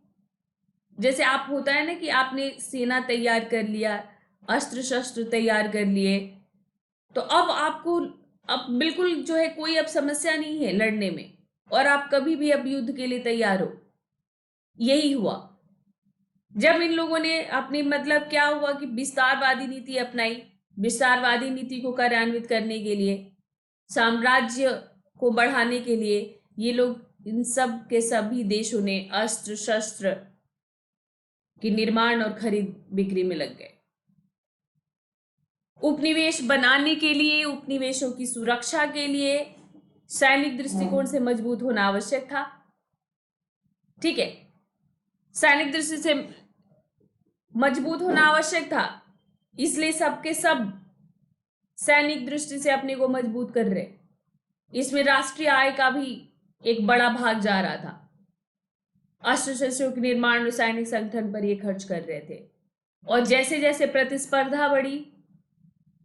A: जैसे आप होता है ना कि आपने सेना तैयार कर लिया, अस्त्र शस्त्र तैयार कर लिए, तो अब आपको अब बिल्कुल जो है कोई अब समस्या नहीं है लड़ने में, और आप कभी भी अब युद्ध के लिए तैयार हो। यही हुआ जब इन लोगों ने अपनी मतलब क्या हुआ कि विस्तारवादी नीति अपनाई। विस्तारवादी नीति को कार्यान्वित करने के लिए, साम्राज्य को बढ़ाने के लिए ये लोग इन सब के सभी देशों ने अस्त्र शस्त्र की निर्माण और खरीद बिक्री में लग गए। उपनिवेश बनाने के लिए, उपनिवेशों की सुरक्षा के लिए सैनिक दृष्टिकोण से मजबूत होना आवश्यक था। ठीक है, सैनिक दृष्टि से मजबूत होना आवश्यक था, इसलिए सबके सब सैनिक दृष्टि से अपने को मजबूत कर रहे। इसमें राष्ट्रीय आय का भी एक बड़ा भाग जा रहा था। अस्त्र शस्त्रों के निर्माण और सैनिक संगठन पर ये खर्च कर रहे थे। और जैसे जैसे प्रतिस्पर्धा बढ़ी,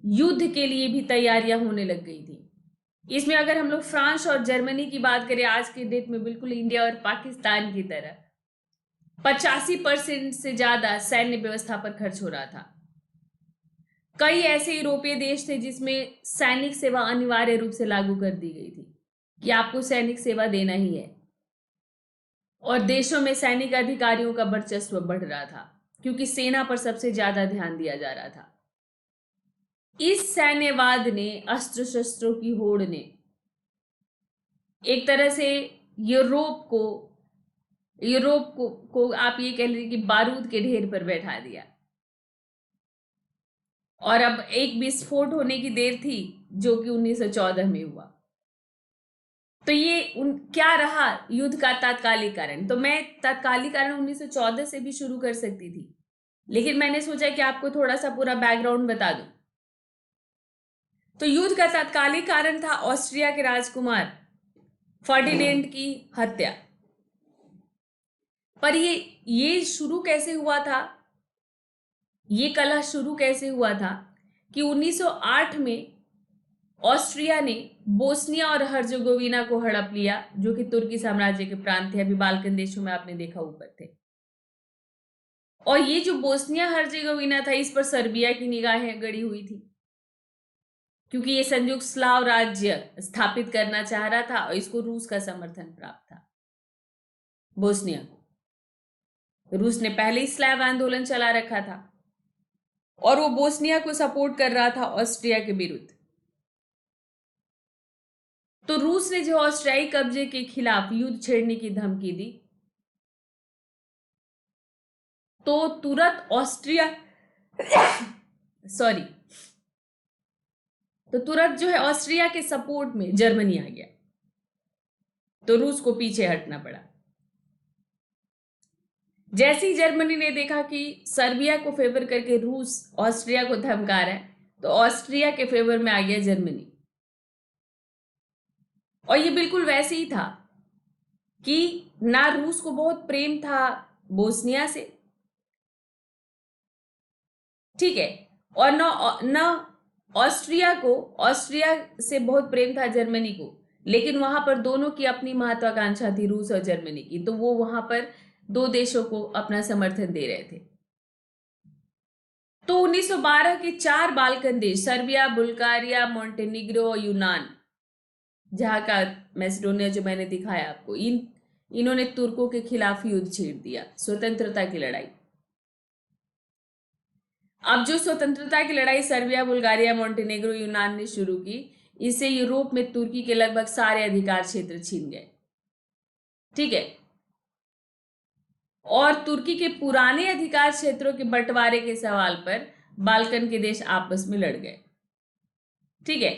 A: युद्ध के लिए भी तैयारियां होने लग गई थी। इसमें अगर हम लोग फ्रांस और जर्मनी की बात करें, आज के डेट में बिल्कुल इंडिया और पाकिस्तान की तरह 85% से ज्यादा सैन्य व्यवस्था पर खर्च हो रहा था। कई ऐसे यूरोपीय देश थे जिसमें सैनिक सेवा अनिवार्य रूप से लागू कर दी गई थी कि आपको सैनिक सेवा देना ही है। और देशों में सैनिक अधिकारियों का वर्चस्व बढ़ रहा था क्योंकि सेना पर सबसे ज्यादा ध्यान दिया जा रहा था। इस सैन्यवाद ने, अस्त्र शस्त्रों की होड़ ने एक तरह से यूरोप को आप ये कह लीजिए कि बारूद के ढेर पर बैठा दिया। और अब एक विस्फोट होने की देर थी जो कि 1914 में हुआ। तो ये क्या रहा युद्ध का तात्कालिक कारण? तो मैं तात्कालिक कारण 1914 से भी शुरू कर सकती थी, लेकिन मैंने सोचा कि आपको थोड़ा सा पूरा बैकग्राउंड बता दूं। तो युद्ध का तात्कालिक कारण था ऑस्ट्रिया के राजकुमार फर्डिनेंड की हत्या। पर ये शुरू कैसे हुआ था? ये कलह शुरू कैसे हुआ था कि 1908 में ऑस्ट्रिया ने बोस्निया और हर्जेगोविना को हड़प लिया, जो कि तुर्की साम्राज्य के प्रांत थे। अभी बाल्कन देशों में आपने देखा ऊपर थे। और ये जो बोस्निया हर्जेगोविना था, इस पर सर्बिया की निगाहें गड़ी हुई थी क्योंकि ये संयुक्त स्लाव राज्य स्थापित करना चाह रहा था और इसको रूस का समर्थन प्राप्त था। बोस्निया को रूस ने पहले ही स्लैव आंदोलन चला रखा था और वो बोस्निया को सपोर्ट कर रहा था ऑस्ट्रिया के विरुद्ध। तो रूस ने जो ऑस्ट्रियाई कब्जे के खिलाफ युद्ध छेड़ने की धमकी दी, तो तुरंत जो है ऑस्ट्रिया के सपोर्ट में जर्मनी आ गया। तो रूस को पीछे हटना पड़ा। जैसे ही जर्मनी ने देखा कि सर्बिया को फेवर करके रूस ऑस्ट्रिया को धमका रहा है, तो ऑस्ट्रिया के फेवर में आ गया जर्मनी। और ये बिल्कुल वैसे ही था कि ना रूस को बहुत प्रेम था बोस्निया से, ठीक है, और ना ऑस्ट्रिया से बहुत प्रेम था जर्मनी को, लेकिन वहां पर दोनों की अपनी महत्वाकांक्षा थी, रूस और जर्मनी की। तो वो वहां पर दो देशों को अपना समर्थन दे रहे थे। तो 1912 के 4 बाल्कन देश सर्बिया, बुल्गारिया, मोंटेनिग्रो और यूनान, जहां का मैसेडोनिया जो मैंने दिखाया आपको, इन्होंने तुर्कों के खिलाफ युद्ध छेड़ दिया, स्वतंत्रता की लड़ाई। अब जो स्वतंत्रता की लड़ाई सर्बिया, बुल्गारिया, मोंटेनेग्रो, यूनान ने शुरू की, इससे यूरोप में तुर्की के लगभग सारे अधिकार क्षेत्र छीन गए। ठीक है, और तुर्की के पुराने अधिकार क्षेत्रों के बंटवारे के सवाल पर बाल्कन के देश आपस में लड़ गए। ठीक है,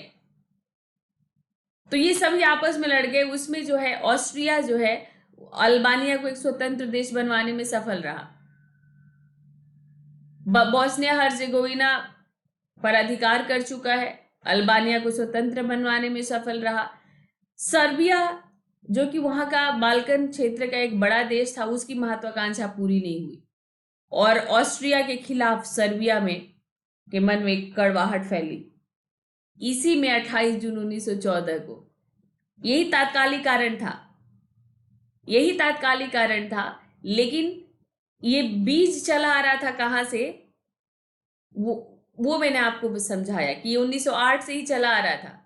A: तो ये सभी आपस में लड़ गए। उसमें जो है ऑस्ट्रिया जो है अल्बानिया को एक स्वतंत्र देश बनवाने में सफल रहा। बोस्निया हर्जेगोविना पर अधिकार कर चुका है, अल्बानिया को स्वतंत्र बनवाने में सफल रहा। सर्बिया जो कि वहां का बाल्कन क्षेत्र का एक बड़ा देश था, उसकी महत्वाकांक्षा पूरी नहीं हुई और ऑस्ट्रिया के खिलाफ सर्बिया में के मन में एक कड़वाहट फैली। इसी में 28 जून 1914 को यही तात्कालिक कारण था, लेकिन ये बीज चला आ रहा था कहां से, वो मैंने आपको समझाया कि ये 1908 से ही चला आ रहा था।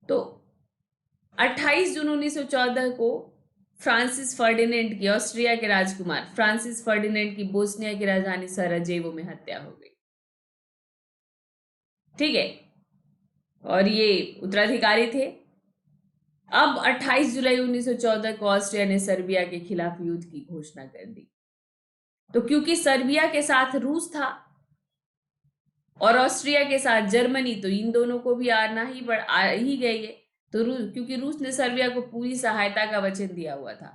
A: तो 28 जून 1914 को फ्रांसिस फर्डिनेंड की, ऑस्ट्रिया के राजकुमार फ्रांसिस फर्डिनेंड की बोस्निया की राजधानी सराजेवो में हत्या हो गई। ठीक है, और ये उत्तराधिकारी थे। अब 28 जुलाई 1914 को ऑस्ट्रिया ने सर्बिया के खिलाफ युद्ध की घोषणा कर दी। तो क्योंकि सर्बिया के साथ रूस था और ऑस्ट्रिया के साथ जर्मनी, तो इन दोनों को भी आ ही गई है। तो क्योंकि रूस ने सर्बिया को पूरी सहायता का वचन दिया हुआ था,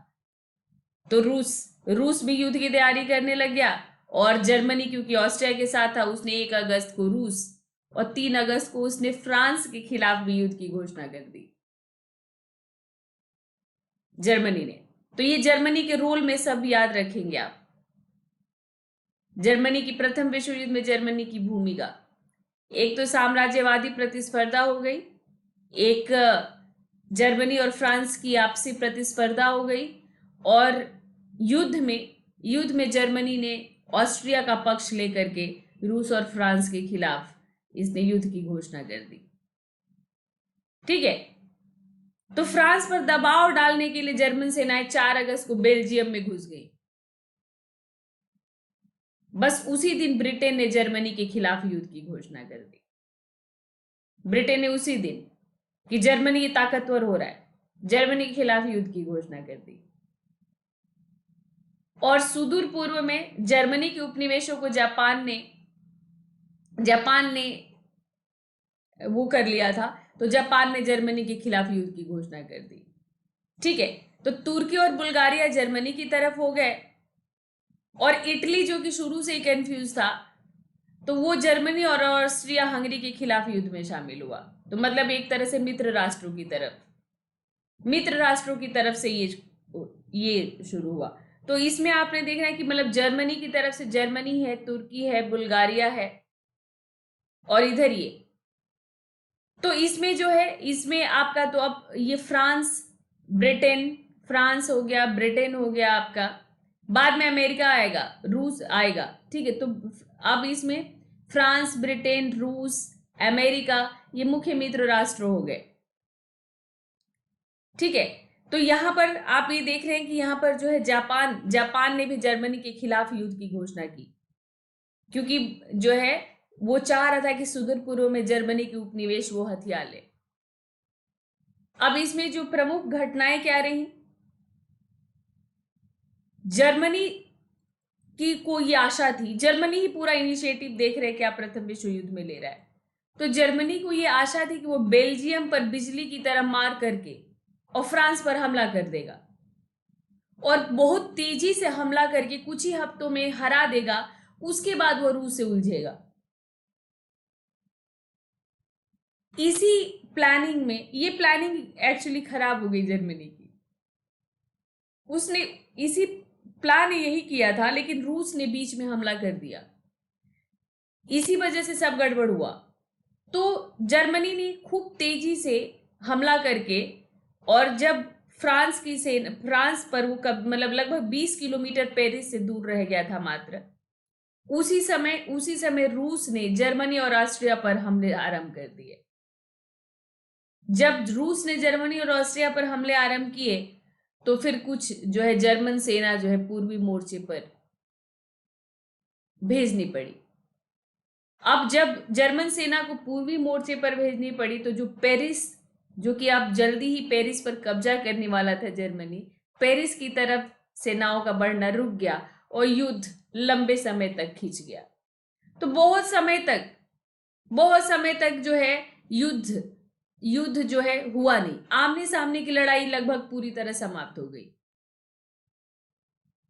A: तो रूस भी युद्ध की तैयारी करने लग गया। और जर्मनी क्योंकि ऑस्ट्रिया के साथ था, उसने 1 अगस्त को रूस और 3 अगस्त को उसने फ्रांस के खिलाफ भी युद्ध की घोषणा कर दी, जर्मनी ने। तो ये जर्मनी के रोल में सब याद रखेंगे आप। जर्मनी की प्रथम विश्व युद्ध में जर्मनी की भूमिका, एक तो साम्राज्यवादी प्रतिस्पर्धा हो गई, एक जर्मनी और फ्रांस की आपसी प्रतिस्पर्धा हो गई, और युद्ध में जर्मनी ने ऑस्ट्रिया का पक्ष लेकर के रूस और फ्रांस के खिलाफ इसने युद्ध की घोषणा कर दी। ठीक है, तो फ्रांस पर दबाव डालने के लिए जर्मन सेनाएं 4 अगस्त को बेल्जियम में घुस गई। बस उसी दिन ब्रिटेन ने जर्मनी के खिलाफ युद्ध की घोषणा कर दी। ब्रिटेन ने उसी दिन कि जर्मनी ताकतवर हो रहा है, जर्मनी के खिलाफ युद्ध की घोषणा कर दी। और सुदूर पूर्व में जर्मनी के उपनिवेशों को जापान ने वो कर लिया था, तो जापान ने जर्मनी के खिलाफ युद्ध की घोषणा कर दी। ठीक है, तो तुर्की और बुल्गारिया जर्मनी की तरफ हो गए, और इटली जो कि शुरू से ही कंफ्यूज था, तो वो जर्मनी और ऑस्ट्रिया हंगरी के खिलाफ युद्ध में शामिल हुआ। तो मतलब एक तरह से मित्र राष्ट्रों की तरफ से ये शुरू हुआ। तो इसमें आपने देखना है कि मतलब जर्मनी की तरफ से जर्मनी है, तुर्की है, बुल्गारिया है, और इधर ये। तो इसमें जो है, इसमें आपका तो अब ये फ्रांस हो गया, ब्रिटेन हो गया आपका, बाद में अमेरिका आएगा, रूस आएगा। ठीक है, तो अब इसमें फ्रांस, ब्रिटेन, रूस, अमेरिका, ये मुख्य मित्र राष्ट्र हो गए। ठीक है, तो यहां पर आप ये देख रहे हैं कि यहां पर जो है जापान ने भी जर्मनी के खिलाफ युद्ध की घोषणा की, क्योंकि जो है वो चाह रहा था कि सुदूर पूर्व में जर्मनी के उपनिवेश वो हथिया ले। अब इसमें जो प्रमुख घटनाएं क्या रही, जर्मनी की को ये आशा थी, जर्मनी ही पूरा इनिशिएटिव देख रहे क्या प्रथम विश्व युद्ध में ले रहा है, तो जर्मनी को ये आशा थी कि वो बेल्जियम पर बिजली की तरह मार करके और फ्रांस पर हमला कर देगा, और बहुत तेजी से हमला करके कुछ ही हफ्तों में हरा देगा, उसके बाद वो रूस से उलझेगा। इसी प्लानिंग में, ये प्लानिंग एक्चुअली खराब हो गई जर्मनी की। उसने इसी प्लान यही किया था, लेकिन रूस ने बीच में हमला कर दिया, इसी वजह से सब गड़बड़ हुआ। तो जर्मनी ने खूब तेजी से हमला करके, और जब फ्रांस पर वो कब मतलब लगभग 20 किलोमीटर पेरिस से दूर रह गया था मात्र। उसी समय रूस ने जर्मनी और ऑस्ट्रिया पर हमले आरंभ कर दिए। जब रूस ने जर्मनी और ऑस्ट्रिया पर हमले आरंभ किए तो फिर कुछ जो है जर्मन सेना जो है पूर्वी मोर्चे पर भेजनी पड़ी। अब जब जर्मन सेना को पूर्वी मोर्चे पर भेजनी पड़ी तो जो पेरिस, जो कि अब जल्दी ही पेरिस पर कब्जा करने वाला था जर्मनी, पेरिस की तरफ सेनाओं का बढ़ना रुक गया और युद्ध लंबे समय तक खिंच गया। तो बहुत समय तक जो है युद्ध जो है हुआ नहीं। आमने सामने की लड़ाई लगभग पूरी तरह समाप्त हो गई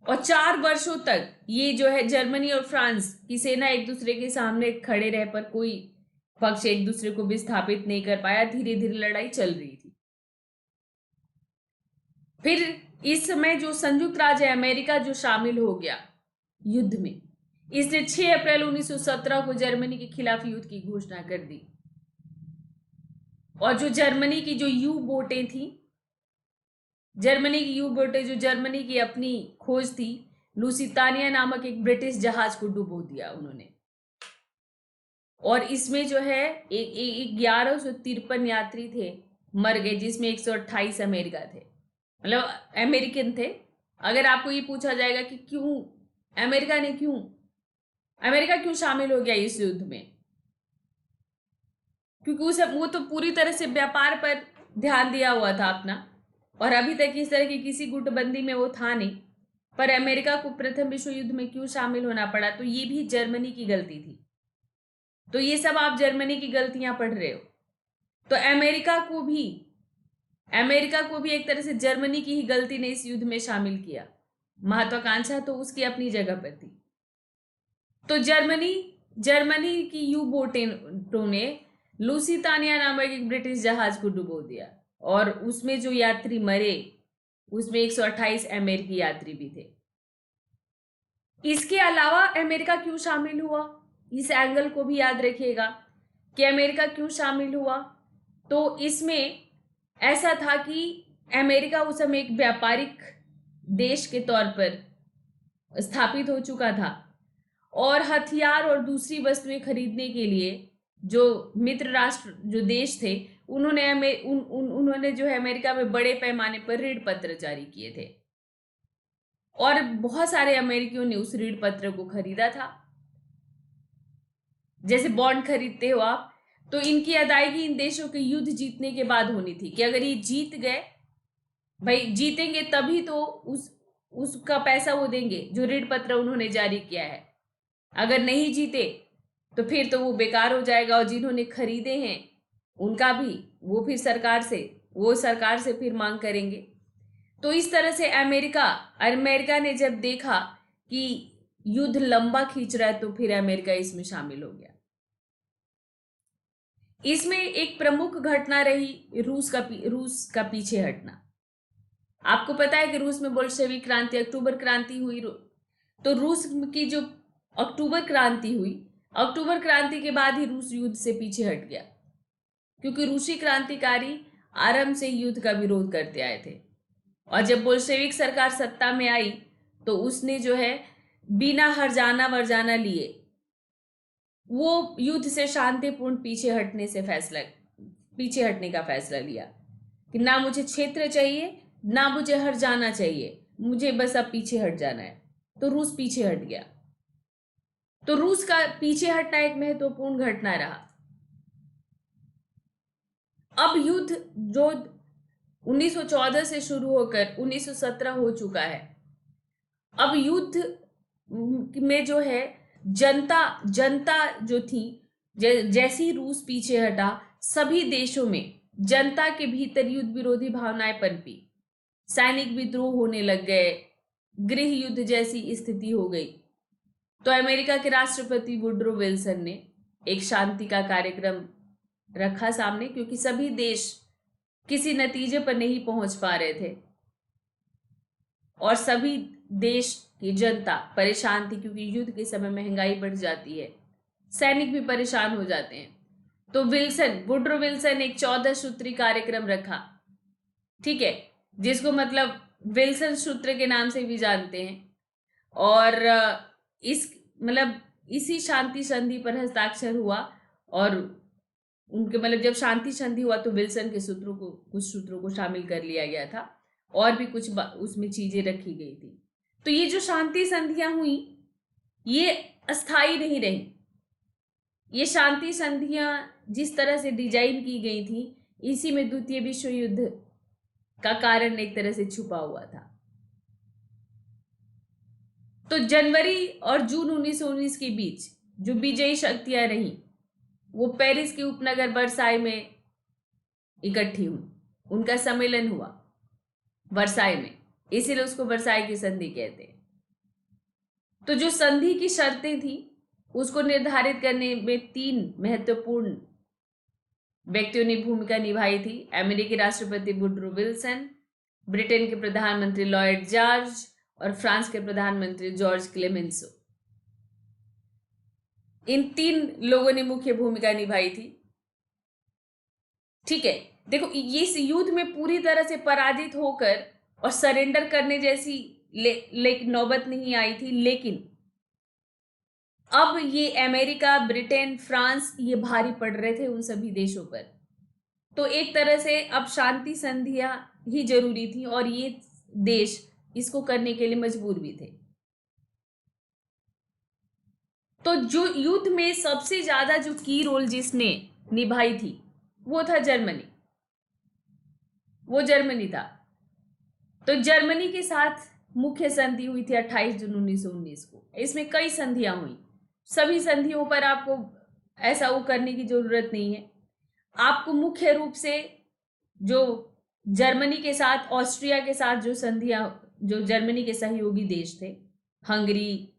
A: और 4 वर्षों तक ये जो है जर्मनी और फ्रांस की सेना एक दूसरे के सामने खड़े रहे पर कोई पक्ष एक दूसरे को विस्थापित नहीं कर पाया। धीरे धीरे लड़ाई चल रही थी। फिर इस समय जो संयुक्त राज्य अमेरिका जो शामिल हो गया युद्ध में, इसने 6 अप्रैल 1917 को जर्मनी के खिलाफ युद्ध की घोषणा कर दी। और जो जर्मनी की जो यू बोटें थी, जो जर्मनी की अपनी खोज थी, लुसितानिया नामक एक ब्रिटिश जहाज को डुबो दिया उन्होंने। और इसमें जो है 1153 यात्री थे, मर गए, जिसमें 128 अमेरिका थे, मतलब अमेरिकन थे। अगर आपको ये पूछा जाएगा कि अमेरिका क्यों शामिल हो गया इस युद्ध में, क्योंकि वो तो पूरी तरह से व्यापार पर ध्यान दिया हुआ था अपना, और अभी तक इस तरह की किसी गुटबंदी में वो था नहीं। पर अमेरिका को प्रथम विश्व युद्ध में क्यों शामिल होना पड़ा, तो ये भी जर्मनी की गलती थी। तो ये सब आप जर्मनी की गलतियां पढ़ रहे हो। तो अमेरिका को भी एक तरह से जर्मनी की ही गलती ने इस युद्ध में शामिल किया। महत्वाकांक्षा तो उसकी अपनी जगह पर थी। तो जर्मनी की यू बोटों ने लुसितानिया नामक एक ब्रिटिश जहाज को डुबो दिया और उसमें जो यात्री मरे उसमें 128 अमेरिकी यात्री भी थे। इसके अलावा अमेरिका क्यों शामिल हुआ, इस एंगल को भी याद रखिएगा कि अमेरिका क्यों शामिल हुआ। तो इसमें ऐसा था कि अमेरिका उस समय एक व्यापारिक देश के तौर पर स्थापित हो चुका था और हथियार और दूसरी वस्तुएं खरीदने के लिए जो मित्र राष्ट्र जो देश थे उन्होंने जो है अमेरिका में बड़े पैमाने पर ऋण पत्र जारी किए थे और बहुत सारे अमेरिकियों ने उस ऋण पत्र को खरीदा था। जैसे बॉन्ड खरीदते हो आप, तो इनकी अदायगी इन देशों के युद्ध जीतने के बाद होनी थी कि अगर ये जीत गए, भाई जीतेंगे तभी तो उसका पैसा वो देंगे जो ऋण पत्र उन्होंने जारी किया है। अगर नहीं जीते तो फिर तो वो बेकार हो जाएगा और जिन्होंने खरीदे हैं उनका भी वो फिर सरकार से फिर मांग करेंगे। तो इस तरह से अमेरिका ने जब देखा कि युद्ध लंबा खींच रहा है तो फिर अमेरिका इसमें शामिल हो गया। इसमें एक प्रमुख घटना रही रूस का पीछे हटना। आपको पता है कि रूस में बोल्शेविक क्रांति, अक्टूबर क्रांति हुई। तो रूस की जो अक्टूबर क्रांति के बाद ही रूस युद्ध से पीछे हट गया, क्योंकि रूसी क्रांतिकारी आरंभ से युद्ध का विरोध करते आए थे और जब बोल्शेविक सरकार सत्ता में आई तो उसने जो है बिना हर्जाना वर्जाना लिए वो युद्ध से शांतिपूर्ण पीछे हटने का फैसला लिया कि ना मुझे क्षेत्र चाहिए, ना मुझे हर्जाना चाहिए, मुझे बस अब पीछे हट जाना है। तो रूस पीछे हट गया। तो रूस का पीछे हटना एक महत्वपूर्ण घटना रहा। अब युद्ध जो 1914 से शुरू होकर 1917 हो चुका है, अब युद्ध में जो है जनता जो थी, जैसी रूस पीछे हटा, सभी देशों में जनता के भीतर युद्ध विरोधी भावनाएं पनपी, सैनिक विद्रोह होने लग गए, गृह युद्ध जैसी स्थिति हो गई। तो अमेरिका के राष्ट्रपति वुडरो विल्सन ने एक शांति का कार्यक्रम रखा सामने, क्योंकि सभी देश किसी नतीजे पर नहीं पहुंच पा रहे थे और सभी देश की जनता परेशान थी, क्योंकि युद्ध के समय महंगाई बढ़ जाती है, सैनिक भी परेशान हो जाते हैं। तो वुडरो विल्सन एक 14 सूत्री कार्यक्रम रखा, ठीक है, जिसको मतलब विल्सन सूत्र के नाम से भी जानते हैं। और इस मतलब इसी शांति संधि पर हस्ताक्षर हुआ, और उनके मतलब जब शांति संधि हुआ तो विल्सन के सूत्रों को, कुछ सूत्रों को शामिल कर लिया गया था, और भी कुछ उसमें चीजें रखी गई थी। तो ये जो शांति संधियां हुई ये अस्थाई नहीं रही। ये शांति संधियां जिस तरह से डिजाइन की गई थी, इसी में द्वितीय विश्व युद्ध का कारण एक तरह से छुपा हुआ था। तो जनवरी और जून 1919 के बीच जो विजयी शक्तियां रहीं वो पेरिस के उपनगर वर्साई में इकट्ठी हुई। उनका सम्मेलन हुआ वर्साई में, इसीलिए उसको वर्साई की संधि कहते हैं। तो जो संधि की शर्तें थी उसको निर्धारित करने में 3 महत्वपूर्ण व्यक्तियों ने भूमिका निभाई थी। अमेरिकी राष्ट्रपति वुडरो विल्सन, ब्रिटेन के प्रधानमंत्री लॉयड जॉर्ज और फ्रांस के प्रधानमंत्री जॉर्ज क्लेमेंसो। इन 3 लोगों ने मुख्य भूमिका निभाई थी। ठीक है, देखो ये इस युद्ध में पूरी तरह से पराजित होकर और सरेंडर करने जैसी नौबत नहीं आई थी, लेकिन अब ये अमेरिका, ब्रिटेन, फ्रांस ये भारी पड़ रहे थे उन सभी देशों पर। तो एक तरह से अब शांति संधियां ही जरूरी थी, और ये देश इसको करने के लिए मजबूर भी थे। तो जो युद्ध में सबसे ज्यादा जो की रोल जिसने निभाई थी वो था जर्मनी, वो जर्मनी था। तो जर्मनी के साथ मुख्य संधि हुई थी 28 जून 1919 को। इसमें कई संधियां हुई, सभी संधियों पर आपको ऐसा वो करने की जरूरत नहीं है। आपको मुख्य रूप से जो जर्मनी के साथ, ऑस्ट्रिया के साथ जो संधियां, जो जर्मनी के सहयोगी देश थे, हंगरी,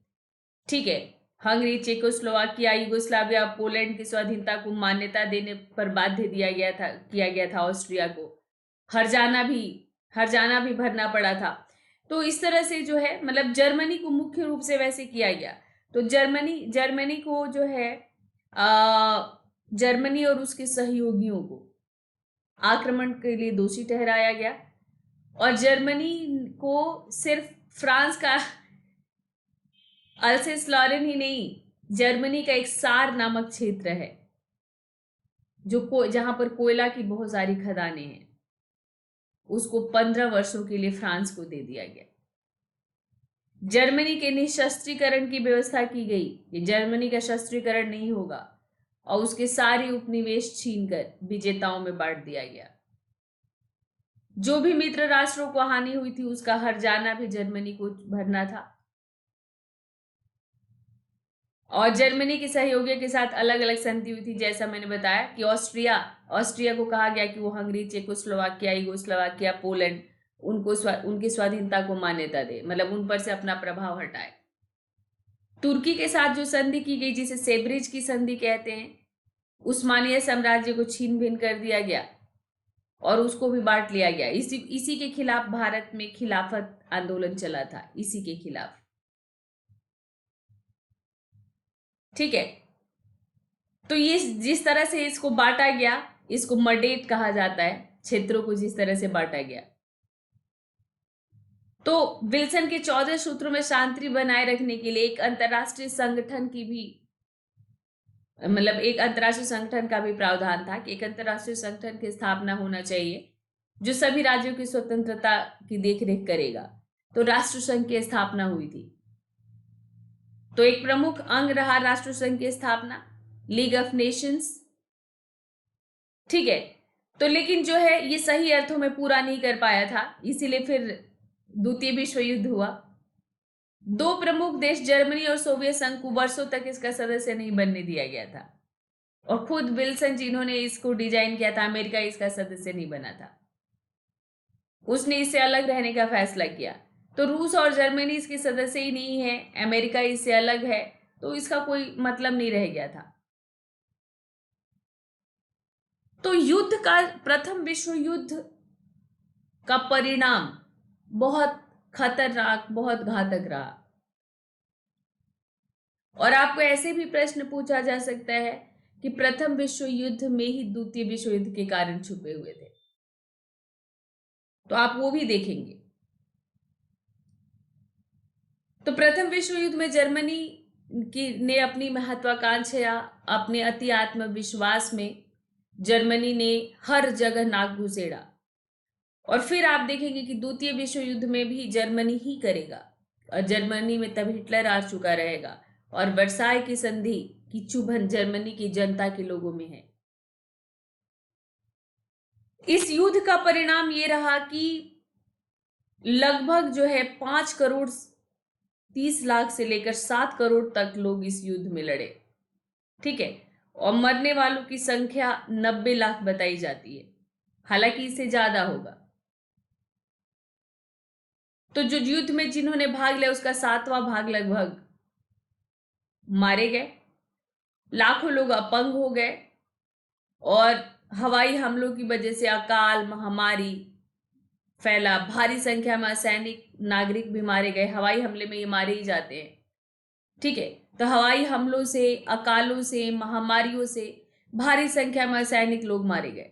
A: ठीक है, हंगरी, चेकोस्लोवाकिया, युगोस्लाविया, पोलैंड की स्वाधीनता को मान्यता देने पर बाध्य किया गया था ऑस्ट्रिया को। हर्जाना भी भरना पड़ा था। तो इस तरह से जो है मतलब जर्मनी को मुख्य रूप से वैसे किया गया। तो जर्मनी को जो है जर्मनी और उसके सहयोगियों को आक्रमण के लिए दोषी ठहराया गया, और जर्मनी को सिर्फ फ्रांस का अल्सेस लॉरेन ही नहीं, जर्मनी का एक सार नामक क्षेत्र है जहां पर कोयला की बहुत सारी खदानें हैं, उसको 15 वर्षों के लिए फ्रांस को दे दिया गया। जर्मनी के निशस्त्रीकरण की व्यवस्था की गई, ये जर्मनी का शस्त्रीकरण नहीं होगा, और उसके सारे उपनिवेश छीनकर विजेताओं में बांट दिया गया। जो भी मित्र राष्ट्रों को हानि हुई थी उसका हर्जाना भी जर्मनी को भरना था। और जर्मनी के सहयोगियों के साथ अलग अलग संधि हुई थी, जैसा मैंने बताया कि ऑस्ट्रिया को कहा गया कि वो हंगरी, चेकोस्लोवाकिया, युगोस्लाविया, पोलैंड उनकी स्वाधीनता को मान्यता दे, मतलब उन पर से अपना प्रभाव हटाए। तुर्की के साथ जो संधि की गई जिसे सेब्रिज की संधि कहते हैं, उस्मानिया साम्राज्य को छीन भिन कर दिया गया और उसको भी बांट लिया गया। इसी के खिलाफ भारत में खिलाफत आंदोलन चला था, इसी के खिलाफ। ठीक है, तो ये जिस तरह से इसको बांटा गया, इसको मडेट कहा जाता है, क्षेत्रों को जिस तरह से बांटा गया। तो विल्सन के 14 सूत्रों में शांति बनाए रखने के लिए एक अंतरराष्ट्रीय संगठन की भी एक अंतरराष्ट्रीय संगठन का भी प्रावधान था कि एक अंतरराष्ट्रीय संगठन की स्थापना होना चाहिए जो सभी राज्यों की स्वतंत्रता की देखरेख करेगा। तो राष्ट्र संघ की स्थापना हुई थी। तो एक प्रमुख अंग रहा राष्ट्र संघ की स्थापना, लीग ऑफ नेशंस। ठीक है, तो लेकिन जो है ये सही अर्थों में पूरा नहीं कर पाया था, इसीलिए फिर द्वितीय विश्व युद्ध हुआ। 2 प्रमुख देश जर्मनी और सोवियत संघ को वर्षों तक इसका सदस्य नहीं बनने दिया गया था, और खुद विल्सन जिन्होंने इसको डिजाइन किया था, अमेरिका इसका सदस्य नहीं बना था, उसने इससे अलग रहने का फैसला किया। तो रूस और जर्मनी इसके सदस्य ही नहीं है, अमेरिका इससे अलग है, तो इसका कोई मतलब नहीं रह गया था। तो युद्ध का, प्रथम विश्व युद्ध का परिणाम बहुत खतरनाक, बहुत घातक रहा। और आपको ऐसे भी प्रश्न पूछा जा सकता है कि प्रथम विश्व युद्ध में ही द्वितीय विश्व युद्ध के कारण छुपे हुए थे। तो आप वो भी देखेंगे। तो प्रथम विश्व युद्ध में जर्मनी की ने अपनी महत्वाकांक्षा, अपने अति आत्मविश्वास में जर्मनी ने हर जगह नाक घुसेड़ा। और फिर आप देखेंगे कि द्वितीय विश्व युद्ध में भी जर्मनी ही करेगा, और जर्मनी में तब हिटलर आ चुका रहेगा, और वर्साय की संधि की चुभन जर्मनी की जनता के लोगों में है। इस युद्ध का परिणाम ये रहा कि लगभग जो है 5 करोड़ 30 लाख से लेकर 7 करोड़ तक लोग इस युद्ध में लड़े। ठीक है, और मरने वालों की संख्या 90 लाख बताई जाती है, हालांकि इससे ज्यादा होगा। तो जो युद्ध में जिन्होंने भाग लिया उसका 7वां भाग लगभग मारे गए, लाखों लोग अपंग हो गए, और हवाई हमलों की वजह से अकाल महामारी फैला, भारी संख्या में असैनिक नागरिक भी मारे गए। हवाई हमले में ये मारे ही जाते हैं। ठीक है, तो हवाई हमलों से, अकालों से, महामारियों से भारी संख्या में असैनिक लोग मारे गए।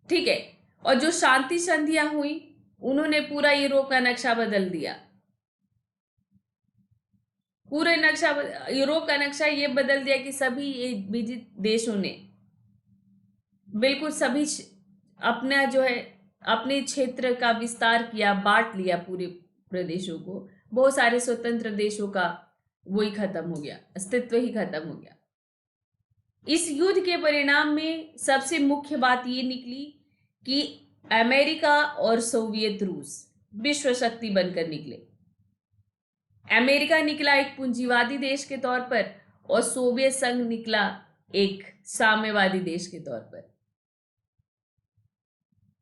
A: ठीक है, और जो शांति संधियां हुई उन्होंने पूरा यूरोप का नक्शा बदल दिया। पूरे नक्शा, यूरोप का नक्शा ये बदल दिया कि सभी विजित देशों ने बिल्कुल सभी अपना जो है अपने क्षेत्र का विस्तार किया, बांट लिया पूरे प्रदेशों को। बहुत सारे स्वतंत्र देशों का वही खत्म हो गया, अस्तित्व ही खत्म हो गया। इस युद्ध के परिणाम में सबसे मुख्य बात ये निकली कि अमेरिका और सोवियत रूस विश्व शक्ति बनकर निकले। अमेरिका निकला एक पूंजीवादी देश के तौर पर, और सोवियत संघ निकला एक साम्यवादी देश के तौर पर।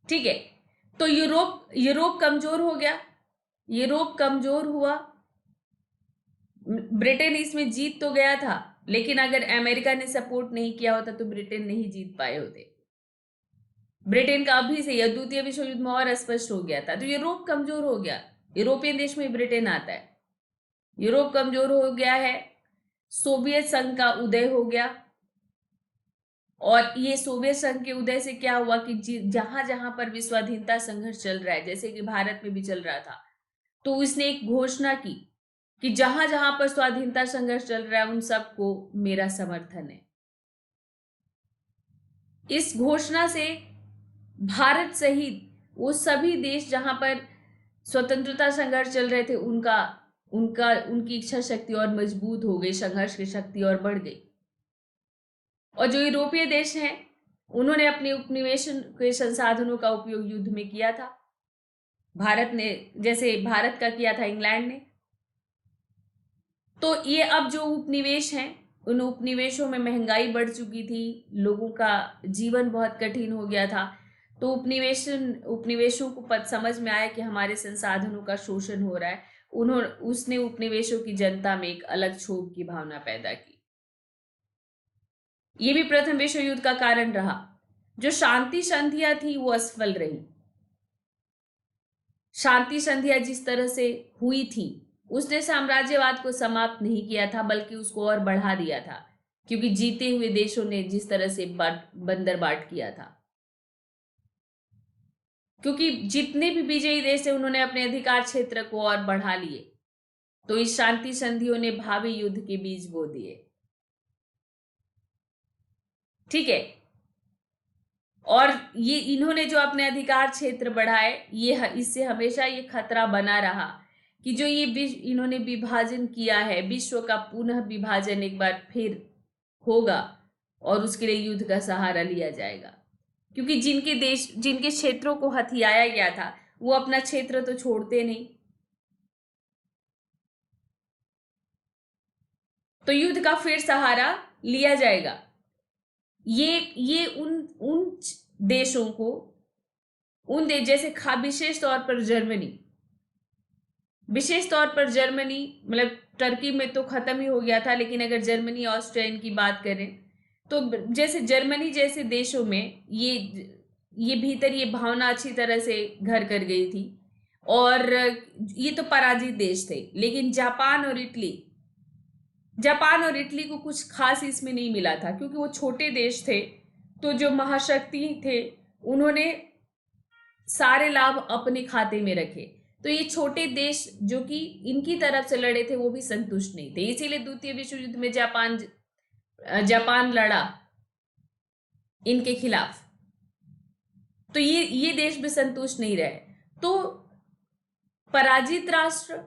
A: ठीक है, तो यूरोप कमजोर हो गया, यूरोप कमजोर हुआ। ब्रिटेन इसमें जीत तो गया था, लेकिन अगर अमेरिका ने सपोर्ट नहीं किया होता तो ब्रिटेन नहीं जीत पाए होते। ब्रिटेन का अभी से यह द्वितीय विश्व युद्ध में और स्पष्ट हो गया था। तो यूरोप कमजोर हो गया, यूरोपियन देश में ब्रिटेन आता है। यूरोप कमजोर हो गया है, सोवियत संघ का उदय हो गया, और ये सोवियत संघ के उदय से क्या हुआ कि जहां जहां पर भी स्वाधीनता संघर्ष चल रहा है, जैसे कि भारत में भी चल रहा था, तो उसने एक घोषणा की कि जहां जहां पर स्वाधीनता संघर्ष चल रहा है उन सबको मेरा समर्थन है। इस घोषणा से भारत सहित वो सभी देश जहां पर स्वतंत्रता संघर्ष चल रहे थे उनकी इच्छा शक्ति और मजबूत हो गई, संघर्ष की शक्ति और बढ़ गई। और जो यूरोपीय देश हैं उन्होंने अपने उपनिवेशन के संसाधनों का उपयोग युद्ध में किया था। भारत ने, जैसे भारत का किया था इंग्लैंड ने। तो ये अब जो उपनिवेश हैं, उन उपनिवेशों में महंगाई बढ़ चुकी थी, लोगों का जीवन बहुत कठिन हो गया था। तो उपनिवेशों को समझ में आया कि हमारे संसाधनों का शोषण हो रहा है। उसने उपनिवेशों की जनता में एक अलग क्षोभ की भावना पैदा की। ये भी प्रथम विश्व युद्ध का कारण रहा। जो शांति संधियां थी वो असफल रही। शांति संधियां जिस तरह से हुई थी उसने साम्राज्यवाद को समाप्त नहीं किया था, बल्कि उसको और बढ़ा दिया था, क्योंकि जीते हुए देशों ने जिस तरह से बंदरबाट किया था। क्योंकि जितने भी विजयी देश थे उन्होंने अपने अधिकार क्षेत्र को और बढ़ा लिए, तो इस शांति संधियों ने भावी युद्ध के बीज बो दिए। ठीक है, और ये इन्होंने जो अपने अधिकार क्षेत्र बढ़ाए, ये इससे हमेशा ये खतरा बना रहा कि जो ये इन्होंने विभाजन किया है, विश्व का पुनः विभाजन एक बार फिर होगा और उसके लिए युद्ध का सहारा लिया जाएगा। क्योंकि जिनके क्षेत्रों को हथियाया गया था वो अपना क्षेत्र तो छोड़ते नहीं। तो युद्ध का फिर सहारा लिया जाएगा। ये उन देशों को, जैसे विशेष तौर पर जर्मनी, मतलब टर्की में तो खत्म ही हो गया था, लेकिन अगर जर्मनी ऑस्ट्रिया इनकी बात करें तो जैसे जर्मनी जैसे देशों में ये भीतर ये भावना अच्छी तरह से घर कर गई थी, और ये तो पराजित देश थे। लेकिन जापान और इटली को कुछ खास इसमें नहीं मिला था, क्योंकि वो छोटे देश थे। तो जो महाशक्ति थे उन्होंने सारे लाभ अपने खाते में रखे। तो ये छोटे देश जो कि इनकी तरफ से लड़े थे वो भी संतुष्ट नहीं थे, इसीलिए द्वितीय विश्व युद्ध में जापान लड़ा इनके खिलाफ। तो ये देश भी संतुष्ट नहीं रहे। तो पराजित राष्ट्र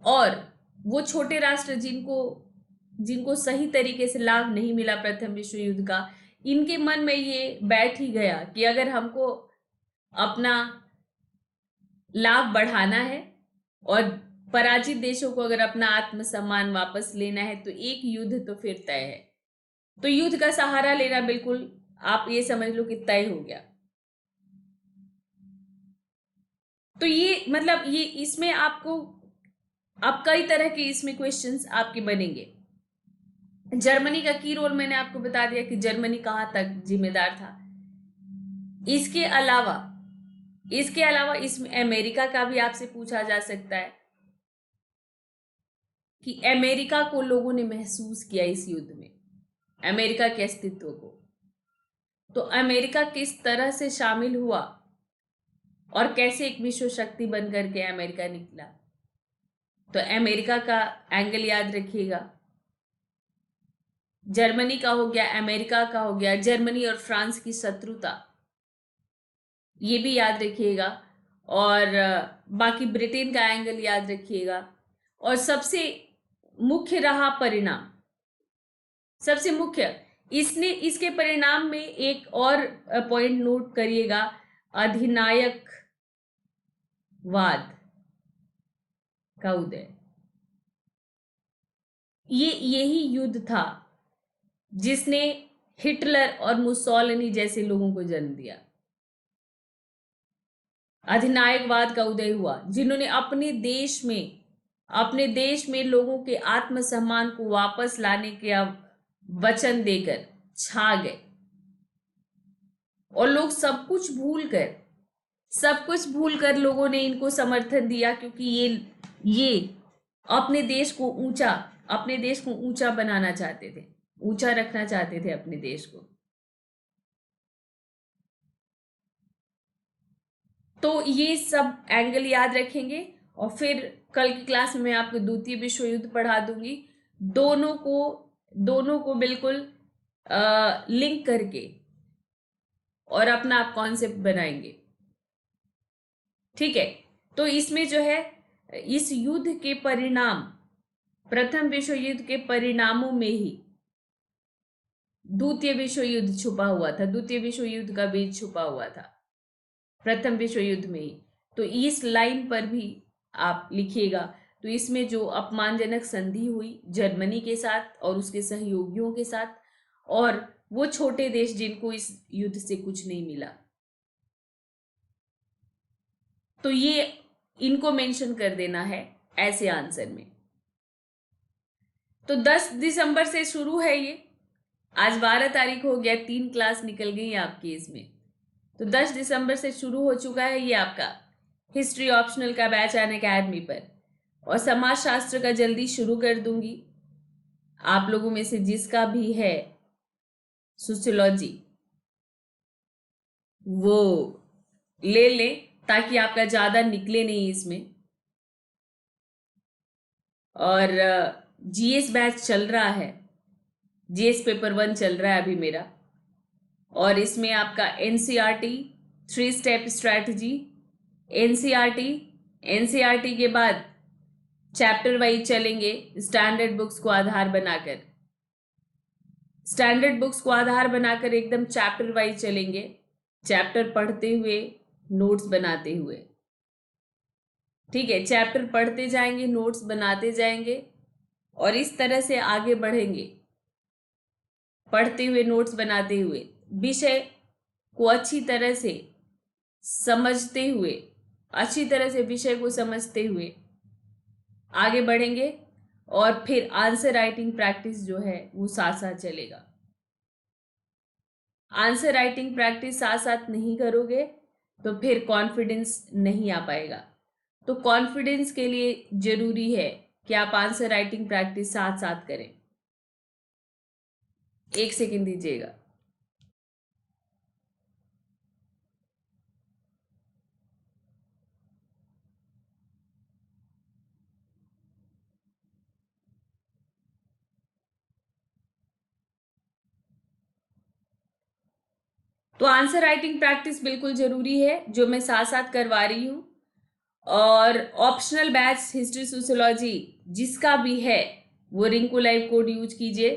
A: और वो छोटे राष्ट्र जिनको जिनको सही तरीके से लाभ नहीं मिला प्रथम विश्व युद्ध का, इनके मन में ये बैठ ही गया कि अगर हमको अपना लाभ बढ़ाना है और पराजित देशों को अगर अपना आत्मसम्मान वापस लेना है तो एक युद्ध तो फिर तय है। तो युद्ध का सहारा लेना बिल्कुल आप ये समझ लो कि तय हो गया। तो ये मतलब ये इसमें आपको अब कई तरह के इसमें क्वेश्चंस आपके बनेंगे। जर्मनी का की रोल मैंने आपको बता दिया कि जर्मनी कहां तक जिम्मेदार था। इसके अलावा इसमें अमेरिका का भी आपसे पूछा जा सकता है कि अमेरिका को लोगों ने महसूस किया इस युद्ध में, अमेरिका के अस्तित्व को। तो अमेरिका किस तरह से शामिल हुआ और कैसे एक विश्व शक्ति बन करके अमेरिका निकला। तो अमेरिका का एंगल याद रखिएगा, जर्मनी का हो गया, अमेरिका का हो गया, जर्मनी और फ्रांस की शत्रुता ये भी याद रखिएगा, और बाकी ब्रिटेन का एंगल याद रखिएगा। और सबसे मुख्य रहा परिणाम, सबसे मुख्य इसके परिणाम में एक और पॉइंट नोट करिएगा, अधिनायकवाद का उदय। यही युद्ध था जिसने हिटलर और मुसोलिनी जैसे लोगों को जन्म दिया। अधिनायकवाद का उदय हुआ, जिन्होंने अपने देश में लोगों के आत्मसम्मान को वापस लाने के वचन देकर छा गए। और लोग सब कुछ भूलकर लोगों ने इनको समर्थन दिया, क्योंकि ये अपने देश को ऊंचा बनाना चाहते थे, ऊंचा रखना चाहते थे अपने देश को। तो ये सब एंगल याद रखेंगे और फिर कल की क्लास में मैं आपको द्वितीय विश्व युद्ध पढ़ा दूंगी। दोनों को बिल्कुल लिंक करके और अपना आप कॉन्सेप्ट बनाएंगे, ठीक है। तो इसमें जो है इस युद्ध के परिणाम, प्रथम विश्व युद्ध के परिणामों में ही द्वितीय विश्व युद्ध छुपा हुआ था, द्वितीय विश्व युद्ध का बीज छुपा हुआ था प्रथम विश्व युद्ध में ही। तो इस लाइन पर भी आप लिखिएगा। तो इसमें जो अपमानजनक संधि हुई जर्मनी के साथ और उसके सहयोगियों के साथ, और वो छोटे देश जिनको इस युद्ध से कुछ नहीं मिला, तो ये इनको मेंशन कर देना है ऐसे आंसर में। तो 10 दिसंबर से शुरू है ये, आज 12 तारीख हो गया, 3 क्लास निकल गई आपकी इसमें। तो 10 दिसंबर से शुरू हो चुका है ये आपका हिस्ट्री ऑप्शनल का बैच अनअकैडमी पर, और समाजशास्त्र का जल्दी शुरू कर दूंगी। आप लोगों में से जिसका भी है सोशियोलॉजी वो ले ले, ताकि आपका ज्यादा निकले नहीं इसमें। और जीएस बैच चल रहा है, जीएस पेपर 1 चल रहा है अभी मेरा, और इसमें आपका एनसीईआरटी 3 स्टेप स्ट्रैटेजी, एनसीईआरटी के बाद चैप्टर वाइज चलेंगे स्टैंडर्ड बुक्स को आधार बनाकर एकदम चैप्टर वाइज चलेंगे, चैप्टर पढ़ते हुए नोट्स बनाते हुए, ठीक है। चैप्टर पढ़ते जाएंगे, नोट्स बनाते जाएंगे और इस तरह से आगे बढ़ेंगे, पढ़ते हुए नोट्स बनाते हुए, विषय को अच्छी तरह से समझते हुए आगे बढ़ेंगे। और फिर आंसर राइटिंग प्रैक्टिस जो है वो साथ साथ चलेगा। आंसर राइटिंग प्रैक्टिस साथ साथ नहीं करोगे तो फिर कॉन्फिडेंस नहीं आ पाएगा। तो कॉन्फिडेंस के लिए जरूरी है कि आप आंसर राइटिंग प्रैक्टिस साथ साथ करें। 1 सेकंड दीजिएगा। तो आंसर राइटिंग प्रैक्टिस बिल्कुल ज़रूरी है, जो मैं साथ साथ करवा रही हूँ। और ऑप्शनल बैच हिस्ट्री सोशियोलॉजी जिसका भी है वो रिंकू लाइव कोड यूज कीजिए।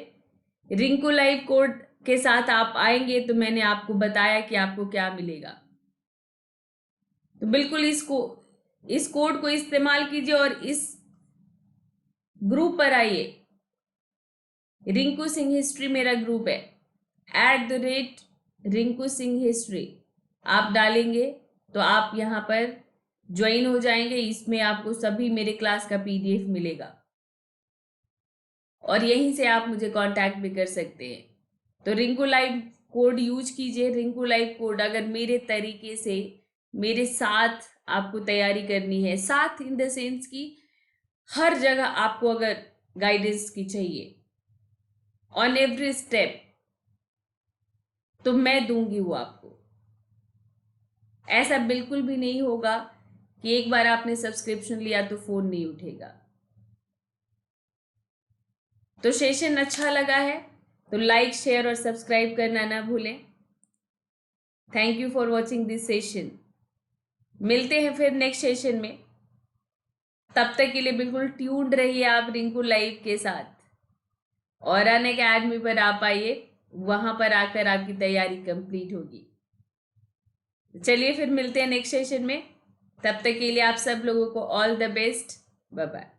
A: रिंकू लाइव कोड के साथ आप आएंगे तो मैंने आपको बताया कि आपको क्या मिलेगा। तो बिल्कुल इस कोड को इस्तेमाल कीजिए और इस ग्रुप पर आइए। रिंकू सिंह हिस्ट्री मेरा ग्रुप है, @रिंकू सिंह हिस्ट्री आप डालेंगे तो आप यहाँ पर ज्वाइन हो जाएंगे। इसमें आपको सभी मेरे क्लास का PDF मिलेगा और यहीं से आप मुझे कांटेक्ट भी कर सकते हैं। तो रिंकू लाइव कोड यूज कीजिए। रिंकू लाइव कोड अगर मेरे तरीके से मेरे साथ आपको तैयारी करनी है, साथ इन द सेंस की हर जगह आपको अगर गाइडेंस की चाहिए ऑन एवरी स्टेप, तो मैं दूंगी वो आपको। ऐसा बिल्कुल भी नहीं होगा कि एक बार आपने सब्सक्रिप्शन लिया तो फोन नहीं उठेगा। तो सेशन अच्छा लगा है तो लाइक, शेयर और सब्सक्राइब करना ना भूलें। Thank you for watching this session. मिलते हैं फिर नेक्स्ट सेशन में। तब तक के लिए बिल्कुल ट्यून्ड रहिए आप रिंकू लाइव के साथ और अनअकैडमी पर आप आइए, वहां पर आकर आपकी तैयारी कंप्लीट होगी। चलिए फिर मिलते हैं नेक्स्ट सेशन में। तब तक के लिए आप सब लोगों को all the best. Bye bye.